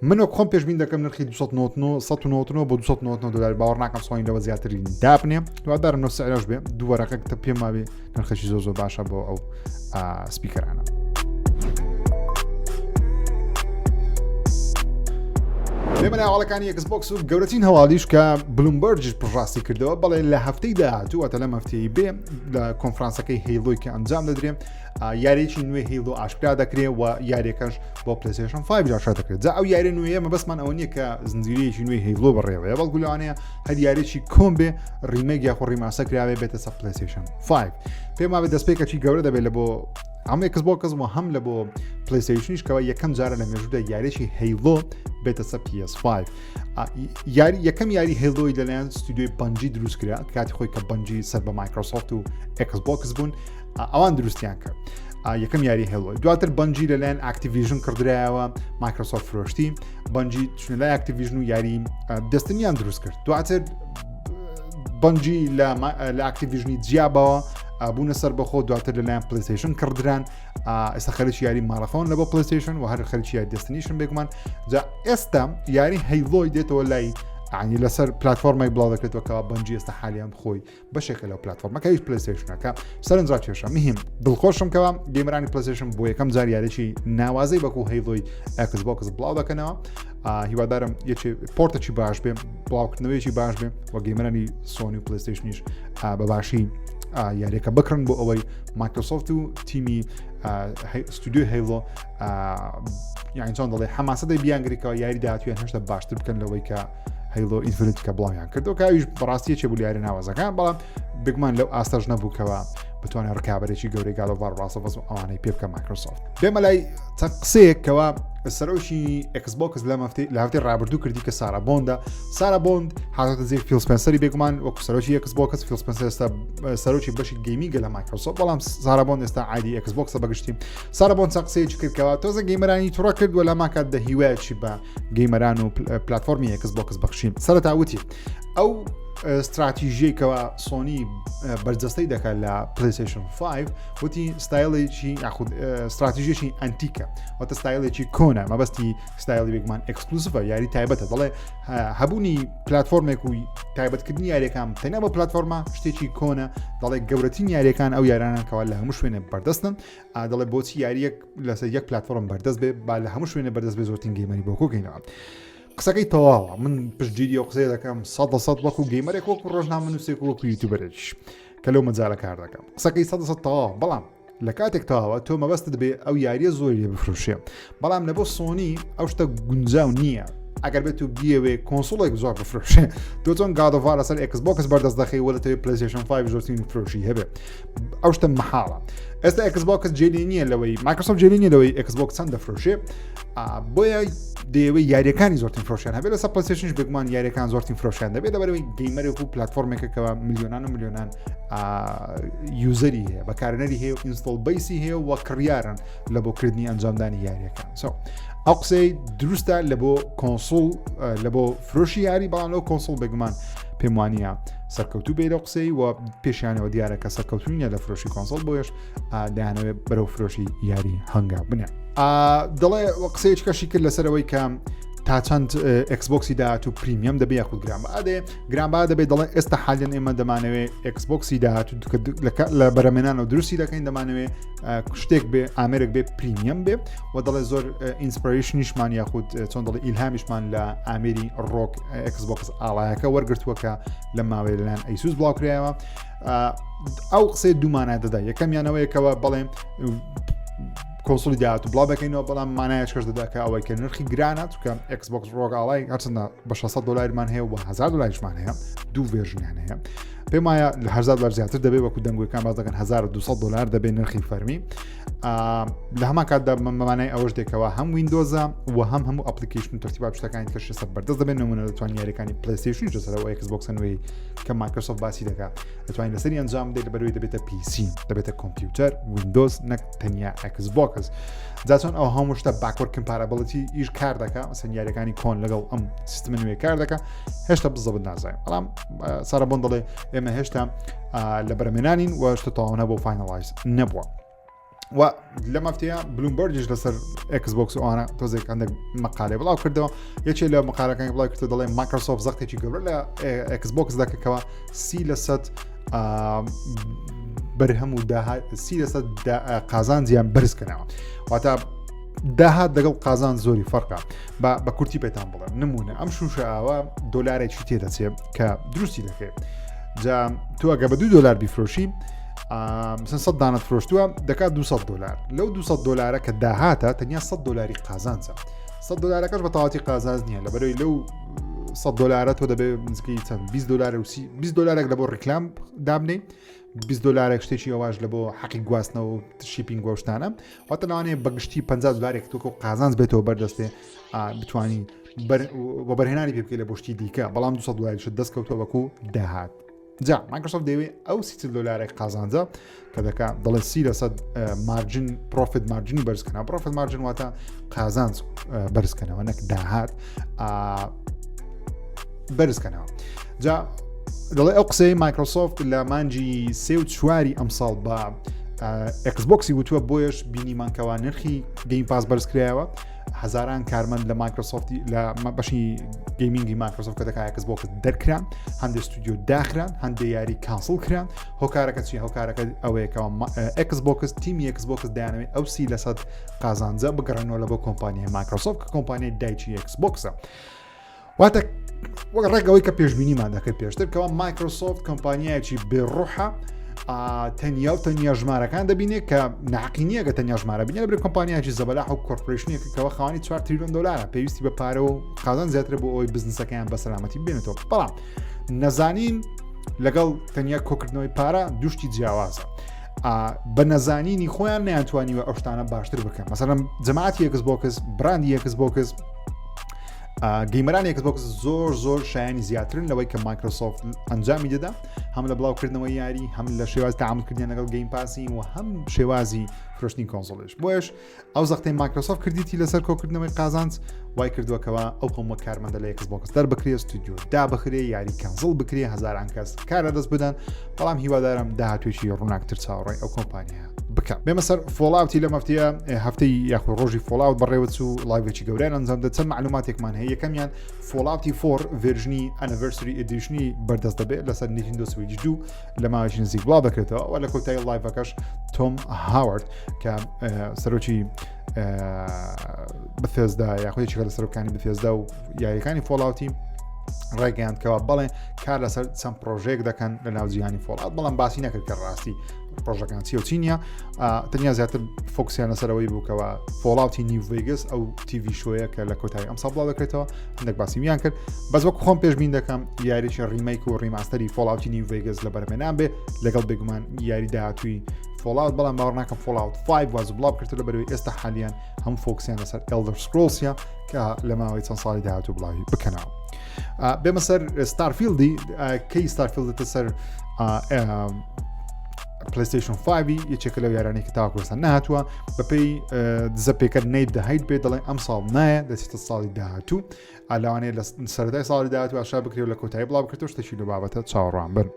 منۆ خۆم پێشبین دەکەم نرخی 199 بۆ 299 دلار باوەڕ ناکەم سۆنی لەوە زیاتری دابنێ دووادارم نۆ سعرەش بێ دووەرەکە کە پێم مابێ نرخەشی زۆر باشە بۆ ئەو سپیکەرانە. لێمە ناوەڵەکانی ئێکسبۆکس و گەورەترین هەواڵیش کە بلومبەرجش پڕاستی کردەوە بەڵێ لە هەفتەی داهاتوو واتە لەم هەفتەی بێ لە کۆنفرانسەکەی هەیڵۆی کە ئەنجام دەدرێن یاریێکی نوێ هەیڵۆ ئاشکرا دەکرێت و یاریەکەش بۆ پلەیستەیشن 5 جاشا دەکرێت جا ئەو یاری نوێیە مەبەستمان ئەوە نییە کە زنجیرەیەکی نوێی هەیڵۆ بەڕێوەیە بەڵکو لەوانەیە هەر یاریێکی کۆم بێ ڕیمێک یاخۆ ڕیماسە کراوێ بێتە سەر پلەیستەیشن 5 پێم وابێت دەستپێکێکی گەورە دەبێت لە بۆ ئەم ئێکسبۆکس و هەم لە بۆ پلەیستەیشنیش کەەوە یەکەم جارە لە مێژوودا یاریێکی هەیڵۆ بێتە سەر PS5 یەکەم یاری هەیڵۆی لەلایەن ستودیۆی بەنجی دروست کرا کاتی خۆی کە بەنجی سەر بە مایکرۆسۆفت و ئێکسبۆکس بوون ئەوان دروستیان کرد یەکەم یاری هەیڵۆی دواتر بەنجی لەلایەن ئاکتیڤیژن کردرایەوە مایکرۆسۆفت فرۆشتی بەنجی چونەلای ئاکتیڤیژن و یاری دەستنیان دروست کرد دواتر بەنجی لە ئاکتیڤیژنی جیابەوە بوونە سەر بەخۆ دواتر لەلایەن پلەیستەیشن کردران ئێستا خەریکی یاری ماراثۆن لە بۆ پلەیستەیشن و هەر خەریکی یاری دەستنیشن بێگومان جا ئێستا یاری هەیڵۆی دێتەوە لای عنی لەسەر پلتفۆرمای بڵاو دەکرێتەوە کەوا بەنجی ئێستا حالیان خۆی بەشێکە لەو پلتفۆرمەکە هیچ پلەیستەیشنەکە سەرنجڕا کێشە مهم دڵخۆشم کەوا گەیمەرانی پلەیستەیشن بۆ یەکەم جار یاریێکی ناوازەی بەکو هەیڵۆی ئێکسبۆکس بڵاو دەکەنەوە هیوادارم یەکێ پۆرتێکی باش بێ بڵاوکردنەوەیەکی باش بێ و گەیمەرانی سۆنی و پلەیستەیشنیش بەباشی یاریەکە بکڕن بۆ ئەوەی مایکرۆسۆفت و تیمی ستودیۆی هەیڵۆ یانی چۆن دەڵێ حەماسەدەی بیانگریکەوە یاری داهاتوویان هێشتا باشتر بکەن لەوەی کە هەیڵۆ ئینفینیتیکە بڵاویان کردەوە کاویش بەڕاستیە چێ بوو یاری ناوازەکان بەڵام بگمان لەو ئاستەش نەبووکەوە بتوانێت ڕکابەرێکی گەورەی گاڵۆ ڤاڕاستەڤەز و ئەوانەی پێ بکە مایکرۆسۆفت بێمە لای چەند قسەیەکەوە سەرۆکی ئێکسبۆکس لە هەفتەی ڕابردوو کردی کە سارا بۆند هاتۆتە زیر فیل سپێنسەری بێگومان وەکو سەرۆکی ئێکسبۆکس فیل سپێنسەر ئێستا سەرۆکی بەشی گەیمینگە لە مایکرۆسۆفت بەڵام سارا بۆند ئێستا عادی ئێکسبۆکسە بەگشتی سارا بۆند چەند قسەیەکی کردکەوە تۆزە گەیمەرانی تووڕە کردووە لە ماکات دەهیوایەکی بە گەیمەران و پلتفۆرمی ئێکسبۆکس بەخشین سەرەتا وتی ئەو استراتیژیەکەوە سۆنی بەرجەستەی دەکات لە پلەیستەیشن 5 وتی ستایلێکی یاخود استراتیژیەکی ئەنتیکە واتە ستایلێکی کۆنە مەبەستی ستایلی بێگومان ئەکسکلوسیڤە یاری تایبەتە دەڵێ هەبوونی پلتفۆرمێک و تایبەتکردنی یاریەکان تەنیا بە پلتفۆرمە شتێکی کۆنە دەڵێ گەورەترین یاریەکان ئەو یارانەکەوە لە هەموو شوێنێ بەردەستن دەڵێ بۆچی یاریەک لەسەر یەک پلتفۆرم بەردەست بێ با لە هەموو شوێنێ بەردەست بێ زۆرترین گەیمەری بۆ کۆکەینەوە قسەکەی تەواوە من پشتگیری ئەو قسەیە دەکەم 100% وەکو گەیمەرێک وەکو ڕۆژنامەنووسێک وەکو یوتیوبەرێکیش کە لەو مەجالە کار دەکەم قسەکەی 100% تەواوە بەڵام لە کاتێک تەواوە تۆ مەبەستت بێ ئەو یاریە زۆری لێ بفرۆشێ بەڵام لە بۆ سۆنی ئەو شتە گونجاو نییە ئەگەر بێت و بیەوێ کۆنسۆڵێک زۆر بفرۆشێ تۆ چۆن گادۆڤار لەسەر ئێکسبۆکس بەردەست دەخەی وە لەتەوێت پلەیستەیشن 5 زۆرترین فرۆشی هەبێ ئەو شتە مەحاڵە ئێستا ئێکسبۆکس جێلی نییە لەوەی مایکرۆسۆفت جێلی نییە لەوەی ئێکسبۆکس چەند دەفرۆشێ بۆیە دەیەوەی یاریەکانی زۆرترین فرۆشیان هەبێت لەسەر پلەیستەیشنش بگومان یاریەکان زۆرترین فرۆشیان دەبێت لەبەرەوەی گەیمەرێک و پلتفۆرمێکەکەوە میلیۆنان و میلیۆنان یوزەری هەیە بەکارهێنەری هەیە و ئینستۆڵ بیسی هەیە و کڕیارن لە بۆکردنی ئەنجامدانی یاریەکان ئەو قسەی دروستە لە بۆ کۆنسۆڵ لە بۆ فرۆشی یاری بەڵام لەو کۆنسۆڵ بگومان پێم وانە سەرکەوتوو بێ لەو قسەی و پێشیانەوە دیارەکە سەرکەوتنیە لە فرۆشی کۆنسۆڵ بۆیش دەیانەوێت بەرەو فرۆشی یاری هەنگا بنێ دەڵێ قسەیەکەشی کرد لەسەرەوەی کە تا چەند ئێکسبۆکسی داهاتوو پریمیەم دەبێت یاخود گرانبها دەبێت دەڵێ ئێستا حالیان ئێمە دەمانەوێت ئێکسبۆکسی داهاتوو لە بەرەمێنانەوە دروستی دەکەین دەمانەوێت شتێک بێ ئامێرێک بێ پریمیەم بێ و دەڵێ زۆر ئینسپیرەیشنیشمان یاخود چۆن دەڵێ ئیلهامیشمان لە ئامێری ڕۆک ئێکسبۆکس ئاڵایەکە وەرگرتووە کە لە ماوەی لەلایەن ئەیسوس بڵاوکرایەوە ئەو قسەی دوومانە دەدا یەکەمیانەوەیەکەوە بەڵێ کۆنسۆلی داهاتوو بڵاو بکەینەوە بەڵام مانایەکەش دەدا کە ئەوەی کە نرخی گرانە چونکە ئێکسبۆکس ڕۆک ئاڵای هەرچەندە بە $600مان هەیە و $1000مان هەیە دوو ڤێرژنیان هەیە پێم وایە لە 1000 دلار زیاتر دەبێت وەکو دەنگوەکان باز دەکەن 1200 دلار دەبێت نرخی فەرمی لە هەمان کاتدا مەمانای ئەوەش دێکەوە هەم ویندۆزە و هەموو ئەپلیکیشن ترتیبات شتەکانی کەش سەر بەردەست دەبێت نمونە دەتوانین یاریەکانی پلەیستەیشن لەسەرەوە ئێکسبۆکسەوەی کە مایکرۆسۆفت باسی دەکات دەتوانین لەسەری ئەنجام بدەیت لەبەرەوەی دەبێتە PC دەبێتە کۆمپیوتەر ویندۆز نەک تەنیا ئێکسبۆکس جا چۆن ئەو هەموو شتە باکوەرد کمپارابڵیتی ئیش کار دەکات مەسەن یاریەکانی کۆن لەگەڵ ئەم سیستمە نوێ کار دەکات هێشتا بزەبت نازانین بەڵام سارە بۆن دەڵێ ئێمە هێشتا لە بەرهەمهێنانین و شتە تەواو نەبوو فاینەڵایز نەبووە و لە مەفتەیە بلومبەرجش لەسەر ئێکسبۆکس ئەوانە تۆزێک هەندێک مەقالێ بڵاو کردەوە یەکێ لە مەقالەکانی بڵاو کردە دەڵێ مایکرۆسۆفت زەختێکی گەورە لە ئێکسبۆکس دەکەکەوە 30% بەرهەم و 30% قازانجیان بەرزکەنەوە واتە داهات دەگەڵ قازان زۆری فەرقا بە کورتی پێتان بڵێم نمونە ئەم شوشە ئاوە دۆلارێکی تێدەچێت کە دروستی دەکەێت جا تو ئەگە بە 2 دلار بیفرۆشی 100 دانت فرۆشتووە دەکات 200 دلار لەو 200 دلارە کە داهاتە تەنیا 100 دلاری قازانجە 100 دلارەکەش بە تەواتی قازانج نییە لەبەرەوەی لەو 100 دلارە تۆ دەبێت نزیکەی چەند 20 دلار و 20 دلارێک لە بۆ ڕیکلام دابنێ 20 دلارێک شتێکی ئەواش لە بۆ حەقی گواستنەوە و شیپینگ گۆشتانە واتە لەوانەیە بەگشتی 50 دلارێک تۆ قازانج بێتەوە بەردەستێ بتوانی بە بەرهێنانی پێ بکەیت لە بۆشتی دیکە بەڵام 200 دلاریش دەستکەوتەوە وەکو داهات جا مایکرۆسۆفت دەوێت ئەو 30 دلارێک قازانجە کە دەکات دەڵێ 30% مارجن پرۆفیت مارجنی بەرزکەنەوە پرۆفیت مارجن واتە قازانج بەرزکەنەوە نەک داهات بەرزکەنەوە جا دەڵێ ئەو قسەی مایکرۆسۆفت لە مانجی 3 و 4 ئەمساڵ بە ئێکسبۆکسی وتووە بۆیش بینیمانکەوە نرخی گەیم پاس بەرزکرایەوە هزاران کارمەند لە مایکرۆسۆفتی لە بەشی گەیمینگی مایکرۆسۆفت کە دەکات ئێکسبۆکس دەرکران هەندێک ستودیۆ داخران هەندێک یاری کانسڵ کران هۆکارەکە چی هۆکارەکە ئەوەیەکەوە ئێکسبۆکس تیمی ئێکسبۆکس دایانەوێت ئەو 30% قازانجە بگەڕێنەوە لە بۆ کۆمپانیای مایکرۆسۆفت کە کۆمپانیای دایکی ئێکسبۆکسە واتە وەک ڕێگەوەی کە پێشبینیمان دەکەێت پێشتر کەەوە مایکرۆسۆفت کۆمپانیایکی بێڕوحە تەنیا و تەنیا ژمارەکان دەبینێت کە ناقینیە گە تەنیا ژمارە بینێ لەبێت کۆمپانیایکی زەبەلاح و کۆرپۆریشنێکەوە خاوەنی 4 تریلیۆن دلارە پێویستی بە پارە و قازان زیاتر بۆ ئەوی بزنسەکەیان بە سەلامەتی بێنێتەوە بەڵام نەزانین لەگەڵ تەنیا کۆکردنەوەی پارە دوشتی جیاوازە بە نەزانینی خۆیان نەیانتوانیوە ئەو شتانە باشتر بکەن مەسەڵەن جەماعەتی ئێکسبۆکس براندی ئێکسبۆکس گەیمەرانی ئێکسبۆکس زۆر شایانی زیاترن لەوەی کە مایکرۆسۆفت ئەنجامی دەدا هەم لە بڵاوکردنەوەی یاری هەم لە شێواز تەعاملکردن لەگەڵ گەیم پاسی و هەم شێوازی فرۆشتنی کۆنسۆڵش بۆیش ئەو زەختەی مایکرۆسۆفت کردیتی لەسەر کۆکردنەوەی قازانج وای کردووەکەوە ئەو هەموو کارمەندە لە ئێکسبۆکس دەربکرێ ستودیۆ دابخرێ یاری کانسڵ بکرێ هەزاران کەس کارە دەست بدەن بەڵام هیوادارم داهاتوێکی ڕووناکتر چاوەڕێی ئەو کۆمپانیە بکەم بێمە سەر فۆڵاوتی لە مەفتەیە هەفتەی یاخۆ ڕۆژی فۆڵاوت بەڕێوەچ و لایڤێکی گەورەیان ئەنجام دەدەن چەند معلوماتێکمان هەیە یەکەمیان فۆڵاوتی 4 ڤێرژنی ئەنیڤەرسری ئێدیشنی بەردەست دەبێت لەسەر نیتیندۆ سویچ 2 لە ماوەیەکی نزیک بڵاو دەکرێتەوە و لە کۆتایی لایڤەکەش تۆم هاوارد کە سەرۆکی بەثێزدا یاخۆیەکی لە سەرۆکانی بەثێزدا و یاریەکانی فۆڵاوتی ڕێگەیاندکەوە بەڵێ کار لەسەر چەند پرۆژێک دەکەن لە ناو جیهانی فۆڵات بەڵام باسی نەکرد کە ڕاستی پرۆژەکان چی و چی نییە تەنیا زیاتر فۆکسیان لەسەرەوەی بووکەوە فۆڵاوتی نیو ڤێگس ئەو تیڤی شۆیە کە لە کۆتایی ئەمساڵ بڵاو دەکرێتەوە هەندێک باسیمیان کرد بەس وەکو خۆم پێشبین دەکەم یاریی ریمیک و ڕیماستەری فۆڵاوتی نیو ڤێگس لە بەرهەمهێنان بێ لەگەڵ بێگومان یاری داهاتووی فۆڵاوت بەڵام باوەڕ ناکەم فۆڵاوت 5 واز بڵاو کردو لەبەرەوەی ئێستا حالیان هەموو فۆکسیان لەسەر ئەلدەر سکرۆڵسیە کە لە ماوەی چەند ساڵی داهاتوو بڵاوی بکەنەوە بێمە سەر ستارفیلدی کەی ستارفیلدتە سەر پلەیستەیشن 5 یەکێکە لەو یارانەی کە تاوەکوێستان نهاتووە بەپێی دزە پێکەر نەیت دەهیت بێت دەڵێن ئەم ساڵ نایە دەچێتە ساڵی داهاتوو ئەلاوانەیە لە سەردای ساڵی داهاتوو ئاشا بکرێت لە کۆتایی بڵاو بکرێتەوە شتێکی لە بابەتە چاوەڕوان بن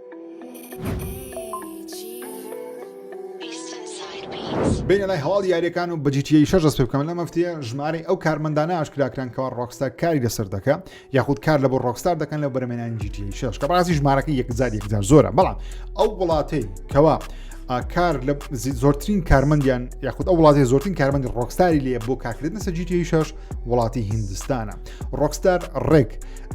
بین لای هەواڵ یاریەکان و بەجیتیەی 6 دەست پێ بکەم لە مەفتەیە ژمارەی ئەو کارمەندانە ئاشکراکران کەوا ڕۆکستار کاری لەسەر دەکات یاخود کار لە بۆ ڕۆکستار دەکەن لە بەرهەمهێنانی GTA 6 کە بەڕاستی ژمارەکە 1000 زۆرە بەڵام ئەو وڵاتەی کەوا کار لە زۆرترین کارمەندیان یاخود ئەو وڵاتی زۆرترین کارمەندی ڕۆکستاری لێ بۆ کارکردن لەسەر GTA 6 وڵاتی هیندستانە ڕۆکستار ڕێک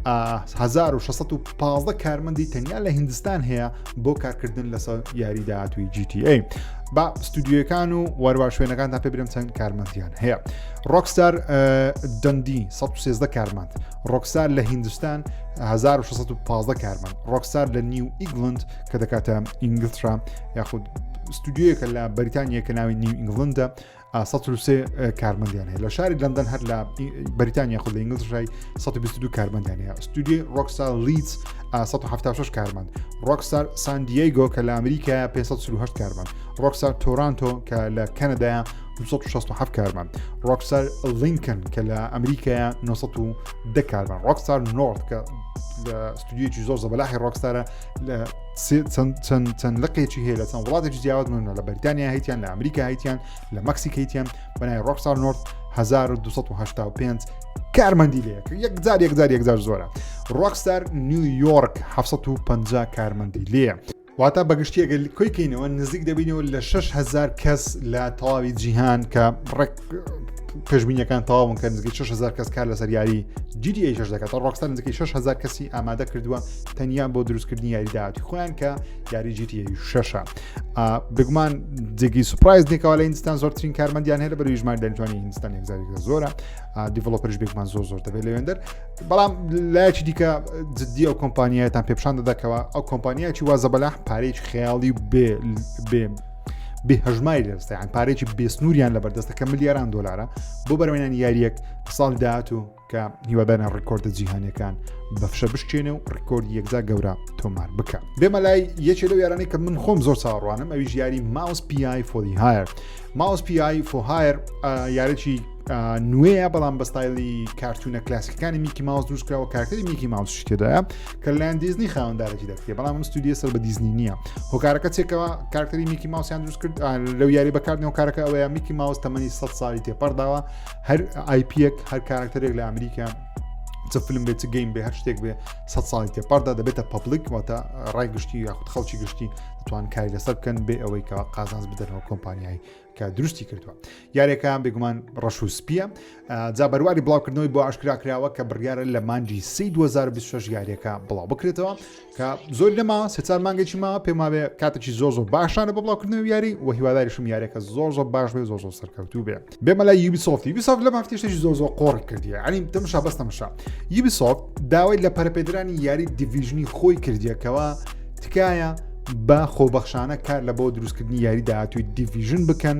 1615 کارمەندی تەنیا لە هیندستان هەیە بۆ کارکردن لەسەر یاری داهاتووی GTA با ستودیۆکان و وەروە شوێنەکانتان پێ برم چەند کارمەندیان هەیە. رۆکستار دەندی 113 کارمەند، رۆکستار لە هیندستان 1615 کارمەند، رۆکستار لە نیو ئینگلند کە دەکاتە ئینگلترا یاخود ستودیۆیەکە لە بەریتانیا کە ناوی نیو ئینگلندە 123 کارمەندیان هەیە. لە شاری لەندەن هەر لە بەریتانیا خود لە ئینگلترای 122 کارمەندیان هەیە. ستودیۆی رۆکستار لیدز 176 کارمەند، رۆکستار سان دیێگۆ کە لە ئەمریکا 538 کارمەند، رۆکستار تۆرانتۆ کە لە کەنەدایە 267 کارمەند، رۆکستار لینکان کە لە ئەمریکایە 910 کارمەند، رۆکستار نۆرت کە لە ستودیۆیەکی زۆر زەبەلاحی رۆکستارە چەند لقێکی هەیە لە چەند وڵاتێکی جیاوات منە لە بەریتانیا هەیتیان، لە ئەمریکا هەیتیان، لە مەکسیک هەیتیان، بەنای رۆکستار نۆرت 1285 کارمەندی لەیە یەکجار زۆرە. رۆکستار نیویۆرک 750 کارمەندی لێیە. واتە بەگشتیەگە کۆیکەینەوە نزیک دەبینەوە لە 6,000 کەس لە تەواوی جیهان کە ڕێک پێشبینیەکان تەواون کە نزیک 6,000 کەس کار لەسەر یاری GTA 6 دەکات. رۆکستار نزیکەی 6,000 کەسی ئامادە کردووە تەنیا بۆ دروستکردنی یاری داهاتووی خۆیان کە یاری GTA 6 بگومان جێگی سوپرایز نێکەوە لە هیندستان زۆرترین کارمەندیان هەیە بەروی ژمار دەنجوانی هیندستان یەکزارێک زۆرە، دیڤلۆپەرش بێگومان زۆر دەبێت لەوێندەر. بەڵام لایەکی دیکە جددی ئەو کۆمپانیایەتان پێپشان دەدەکەوە ئەو کۆمپانیایکی وازە بەلاح پارەیەکی خەیاڵی بێ هەژماری دەستیان پارێکی بێسنووریان لەبەردەستەکە ملیاران دۆلارە بۆ بەرەوێنانی یاریەک ساڵی داهاتوو کە هیوادارن ڕێکۆردە جیهانیەکان بەفشە بشکێنە و ڕێکۆردی یەکجا گەورە تۆمار بکە. بێمە لای یەکێ لەو یارانەی کە من خۆم زۆر چاوەڕوانم ئەویش یاری ماوس PI for the hire. ماوس PI for hire یارێکی نوێیە بەڵام بە ستایلی کارتونە کلاسیکەکانی میکی ماوس دروستکراوە، کارکتەری میکی ماوس شتێدایە کە لەلایەن دیزنی خاوەندارێکی دەکرێت، بەڵام ئەم ستودیە سەر بە دیزنی نییە. هۆکارەکە چێکەوە کارکتەری میکی ماوسیان دروست کرد لەو یاری بەکاردنەوە کارەکە ئەوەیە میکی ماوس تەمەنی 100 ساڵی تێپەرداوە، هەر آیپیەک هەر کارکتەرێک لە ئەمریکا چ فیلم بێت چ گەیم بێ هەر شتێک بێ 100 ساڵی تێپەردا دەبێتە پەبلیک واتە ڕای گشتی یاخود خەڵکی گشتی دەتوان کاری لەسەر بکەن بێ ئەوەی کە قازانج بدەنەوە کۆمپانیایی کە دروستی کردووە. یارێکە بێگومان ڕەش و سپیە جا بەرواری بڵاوکردنەوەی بۆ ئاشکراکراوە کە بڕیارە لە مانجی 2026 یاریەکە بڵاو بکرێتەوە کە زۆر لەما 3 مانگێکی ماوە پێم وابێ کاتێکی زۆر باشانە بە بڵاوکردنەوەی یاری و هیواداریشم یاریەکە زۆر باش بێ زۆر سەرکەوتوو بێ. بێمە لای یوبیسۆفت لە مافتێشتێکی زۆر قۆڕ کردیە، ینی تەمشا بەس تەمشا. یوبیسۆفت داوای لە پەرەپێدرانی یاری دیڤیژنی خۆی کردیەکەوە تکایە بە خۆبەخشانە کار لە بۆ دروستکردنی یاری داهاتووی دیڤیژن بکەن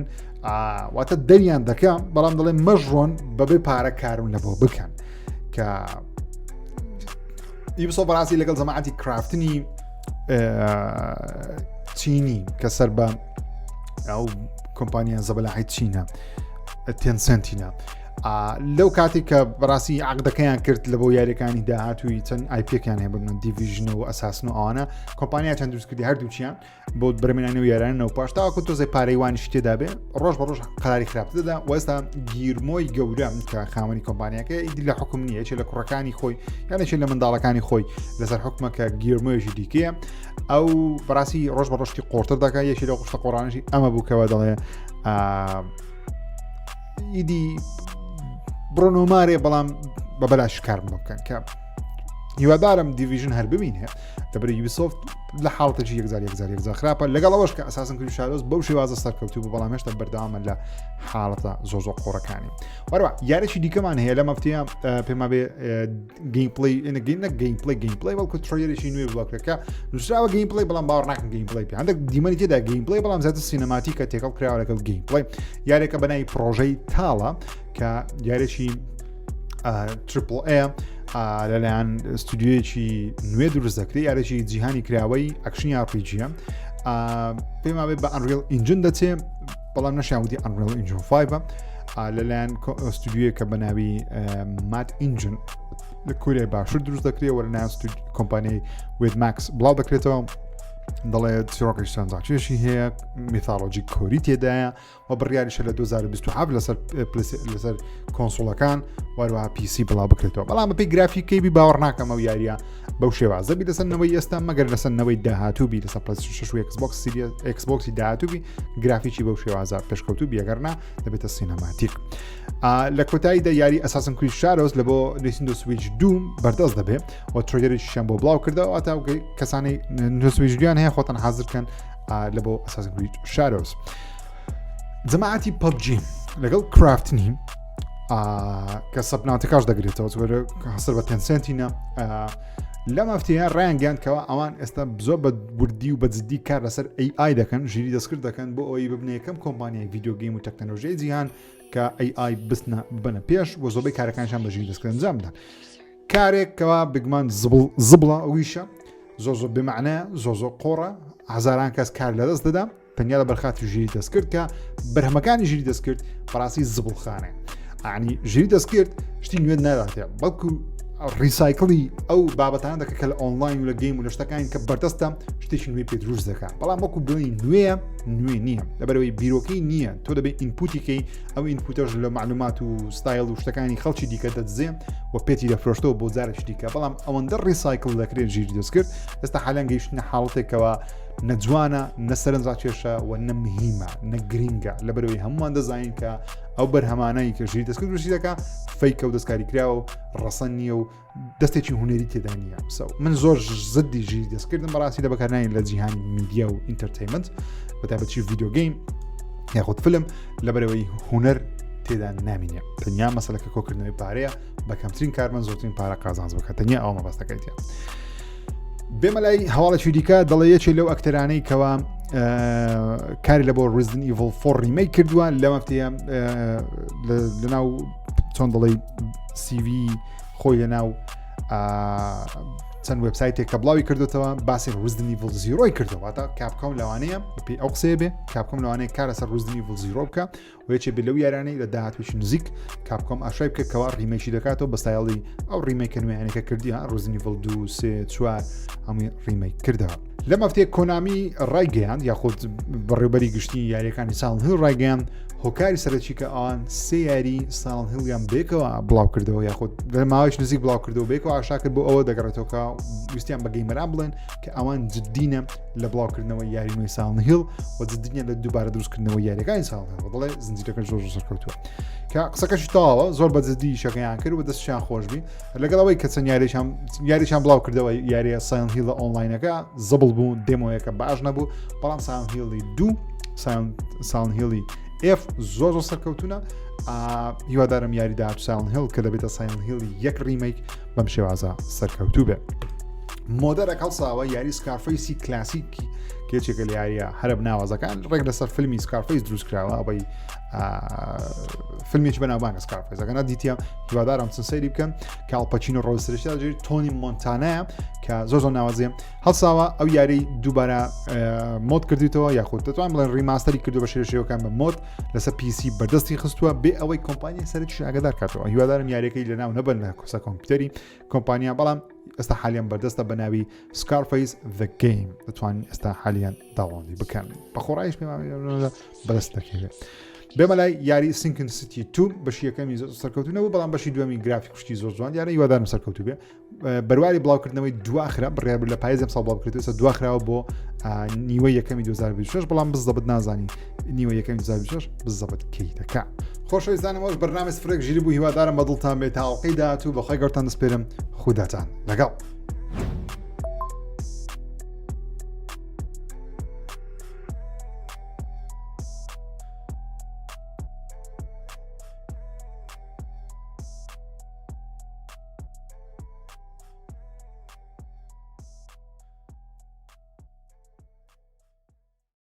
واتە دەریان دەکە بەڵام دەڵێن مەژڕۆن بەبێ پارە کارون لە بۆ بکەن کە یوبیسۆفت بەڕاستی لەگەڵ جەماعەتی کرافتنی چینی کە سەر بە ئەو کۆمپانیان زەبەلاحی چینە تێنسەنتینە لەو کاتێک کە بەڕاستی عەقدەکەیان کرد لە بۆ یاریەکانی داهاتووی چەند آیپیەکیان هەیە بن دیڤیژن و ئەساسن و ئەوانە کۆمپانیا چەند دروستکردی هەردووچیان بۆ بەرهێنانی و یارانەوە پاش تاوەکو تۆزەی پارەیوانیش تێدا بێ ڕۆژ بە ڕۆژ قەراری خراپتر دەدا و ئێستا گیرمۆی گەورەم کە خاوەنی کۆمپانیاکە ئیدی لە حکم نییە چێ لە کوڕەکانی خۆی یانێکی لە منداڵەکانی خۆی لەسەر حکومە کە گیرمۆیەکی دیکەیە ئەو بەڕاستی ڕۆژ بە ڕۆژی قۆڕتر دەکات یەکی لە قوشتە قۆڕانشی ئەمە بووکەوە دەڵێ ئیدی بڕۆنۆمارێ بەڵام بە بەلاش کارم بکەن کە هیوادارم دیڤیژن هەر ببین هەیە دەبێت یوبیسۆفت لە حاڵەتەجی یەکزار خراپە لەگەڵەوەش کە ئەساسن کردی شارۆز بەو شێوازە سەرکەوتوو بوو بەڵام هێشتا بەردەوامە لە حاڵەتە زۆر قۆڕەکانی. وەروە یارێکی دیکەمان هەیە لە مەفتەیە پێما بێ گەیمپڵەی گەیمپڵەی بەڵکو تڕۆیەرێکی نوێ بڵاوکەکە نووسراوە گەیمپڵەی بەڵام باوەڕ ناکەن گەیمپڵەی پێ هەندێک دیمەنی تێدا گەیمپڵەی بەڵام زیاتر سینەماتی کە تێکەڵ کراوە لەگەڵ گەیمپڵەی یارێکە بەناوی پرۆژەی تاڵە کە یارێکی تریپل ئێ لەلایەن ستودیۆیەکی نوێ دروست دەکرێت یارێکی جیهانی کراوەی ئەکشنی ئاپیجیە پێم وابێت بە ئەنریل ئینجن دەچێت بەڵام نەشاودی ئەنریل ئینجن 5 لەلایەن ستودیۆیە کە بەناوی مات ئینجن لە کوریای باشوور دروست دەکرێت و لەلایەن کۆمپانیای وێد ماکس بڵاو دەکرێتەوە دەڵێت چیرۆکیش ترانزاکشنێکی هەیە میثالۆجی کۆری تێدایە و بڕیاریشە لە 2027 لەسەر کۆنسۆڵەکان وەروەها PC بڵاو بکرێتەوە. بەڵام بەپێی گرافیکەیبی باوەڕ ناکەم ئەو یاریە بەو شێوازەبی لەسەرنەوەی ئێستا مەگەر لەسەرنەوەی داهاتووبی لەسەر پلەی6 و ئێکسبۆکسی داهاتووبی گرافیکی بەو شێوازە پێشکەوتوو بیەگەرنا دەبێتە سینەماتیک. لە کۆتاییدا یاری ئەساسن کرید شادۆز لە بۆ نینتێندۆ سویچ دوم بەردەست دەبێت و ترۆیلەرێکیشیان بۆ بڵاو کردەوە تا کەسانی نینتێندۆ سویچ دویان هەیە خۆتان حازرکەن لە بۆ ئەساسن کرید شادۆز. جەماعەتی پەبجی لەگەڵ کرافتنی کە سەبناوتەکەش دەگرێتەوە هەسەر بە تەنسێنتینە لەم هەفتەیە ڕایانگەیاندکەوە ئەوان ئێستا زۆر بە بوردی و بەجددی کار لەسەر AI دەکەن ژیری دەستکرد دەکەن بۆ ئەوەی ببنە یەکەم کۆمپانیای ڤیدیۆگەیم و تەکنۆلۆژیای جیهان کە AI بنە پێش بۆ زۆربەی کارەکانشان بە ژیری دەستکرد ئەنجام بدەن. کارێکەوە بگمان زبڵە ئەویشە زۆر بێمەعنەیە زۆر قۆڕە هەزاران کەس کار لەدەست دەدا تەنیا لە بەرخاتی ژیری دەستکرد کە بەرهەمەکانی ژیری دەستکرد بەڕاستی زبڵخانێ عنی ژیری دەستکرد شتی نوێ ناداتێ بەڵکو ریسایکڵی ئەو بابەتان دەکە کە لە ئۆنلاین و لە گەیم و لە شتەکانی کە بەردەستە شتێکی نوێ پێ دروست دەکات بەڵام وەکو بڵێ نوێ نییە لەبەرەوەی بیرۆکەی نییە تۆ دەبێت ئینپوتیکەی ئەو ئینپوتەش لە معلومات و ستایل و شتەکانی خەڵکی دیکە دەدزێ و پێتی دەفرۆشتەوە بۆ جارێکی دیکە بەڵام ئەوەندە ریسایکڵ دەکرێت ژیری دەستکرد ئێستا حالان گەیشتنە حاڵەتێکەوە نەجوانە نەسەرنجڕاکێشە و نەمهیمە نەگرینگە لەبەرەوەی هەمووان دەزانین کە ئەو بەرهەمانایی کە ژیری دەستکرد وشی دەکا فەیکە و دەستکاری کراوە و ڕەسەن نییە و دەستێکی هوەری تێدا نییە من زۆر زدی ژیری دەستکردن بەڕاستی لە بەکارنانی لە جیهانی میدیا و ئینتەرتەینمنت بەتایبەتی ڤیدیۆگەیم یاخود فیلم لەبەرەوەی هوەر تێدا نامینێ تەنیا مەسەلەکە کۆکردنەوەی پارەیە بە کەمترین کارمەند زۆرترین پارە قازانج بکات تەنیا ئەوە مەبەستەکەیتە. بێمە لای هەواڵەکی دیکە دەڵێ یەکێ لەو ئەکتەرانەی کەوا کاری لە بۆ ریزدن ئیڤڵ 4 ریمەیک کردووە لەم هەفتەیە لەناو چۆن دەڵێ CV خۆی لەناو چەند وێبسایتێک کە بڵاوی کردوتەوە باسی ریزدن ئیڤڵ 0 کردەوە تا کاپکۆم لەوانەیە بەپێی ئەو قسەیە بێ کاپکۆم لەوانەیە کار لەسەر ریزدن ئیڤڵ 0 بکە و یەکێ بێ لەو یارانەی لە داهاتوویشی نزیک کاپکۆم ئاشای بکە کەوا ڕیمەیکی دەکاتەوە بە ستایڵی ئەو ریمەیکە نوێیانەکە کردیە ریزدن ئیڤڵ 2 3 4 هەمووی ریمەیک کردەوە. لەم هەفتەیە کۆنامی ڕایگەیاند یاخود بەڕێوەبەری گشتی یاریەکانی ساڵن هیل ڕایگەیاند هۆکاری سەرەکی کە ئەوان سێ یاری ساڵن هیلیان بێکەوە بڵاو کردەوە یاخود لە ماوەیەکی نزیک بڵاو کردەوە بێکەوە ئاشا کرد بۆ ئەوە دەگەڕێتەوە ویستیان بە گەیمەران بڵێن کە ئەوان جددینە لە بڵاوکردنەوەی یاری نوێی ساڵن هیل و جددینە لە دووبارە دروستکردنەوەی یاریەکانی ساڵن هیل دەڵێ زنجیرەکە زۆر سەرکەوتووە کە قسەکەشی تەواوە زۆر بە جددی شەکەیان کرد و دەستیان خۆشبی لەگەڵەوەی کە چەند یاریشان بڵاو کردەوە یاریە ساڵن هیل لە ئۆنلاینەکە زبڵ بوو دێمۆیەکە باش نەبوو بەڵام ساڵن هیلی 2 ساڵن هیلی F زۆر سەرکەوتونە هیوادارم یاری داهاتوو ساڵن هیل کە دەبێتە ساڵن هیلی یەک ریمەیک بەم شێوازە سەرکەوتوو بێ. مۆدەرە هەڵساوە یاری سکارفەیسی کلاسیکی کێچێکە لە یاریە هەرە بناوازەکان ڕێک لەسەر فیلمی سکارفەیس دروست کراوە ئەوەی فیلمێکی بەناوبانگە سکارفەیسەکەنا دیتە هیوادارم چەند سەیری بکەن کە ئەڵپەچین و ڕۆیسرشتا ژێری تۆنی مۆنتانایە کە زۆر ناوازێ هەڵساوە ئەو یاری دووبارە مۆد کردیتەوە یاخود دەتوان بڵێن ڕیماستەری کردو بە شێوەکان بە مۆد لەسەر PC بەردەستی خستووە بێ ئەوەی کۆمپانیای سەرەکی ئاگادار کاتەوە هیوادارم یاریەکەی لەناو نەبن لە کۆسە کۆمپیوتەری کۆمپانیا بەڵام ئێستا حالیان بەردەستە بە ناوی سکارفەیس The Game دەتوانین ئێستا حالیان داوەڵی بکەن بە خۆڕایش پێ بەدەست دەکەوێت. بێمە لای یاری سینکن سیتی 2 بەشی یەکەمی سەرکەوتونەوە بەڵام بەشی دووەمی گرافیک کوشتی زۆر جوان دیارە هیوادارم سەرکەوتوو بێ بەرواری بڵاوکردنەوەی دواخرا بڕیار لە پاییزم ساڵ بڵاوکردوێتە دواخراوە بۆ نیوەی یەکەمی 2026 بەڵام بزدەبت نازانی نیوە یەکەمی 2026 بزدەبت کەی دەکا. خۆشەویستانەوەش بەرنامە سفرێک ژیری بوو هیوادارم بەدڵتان بێت تاڵقەی داهاتوو بەخۆی گەورتان دەسپێرم خوداتان لەگەڵ.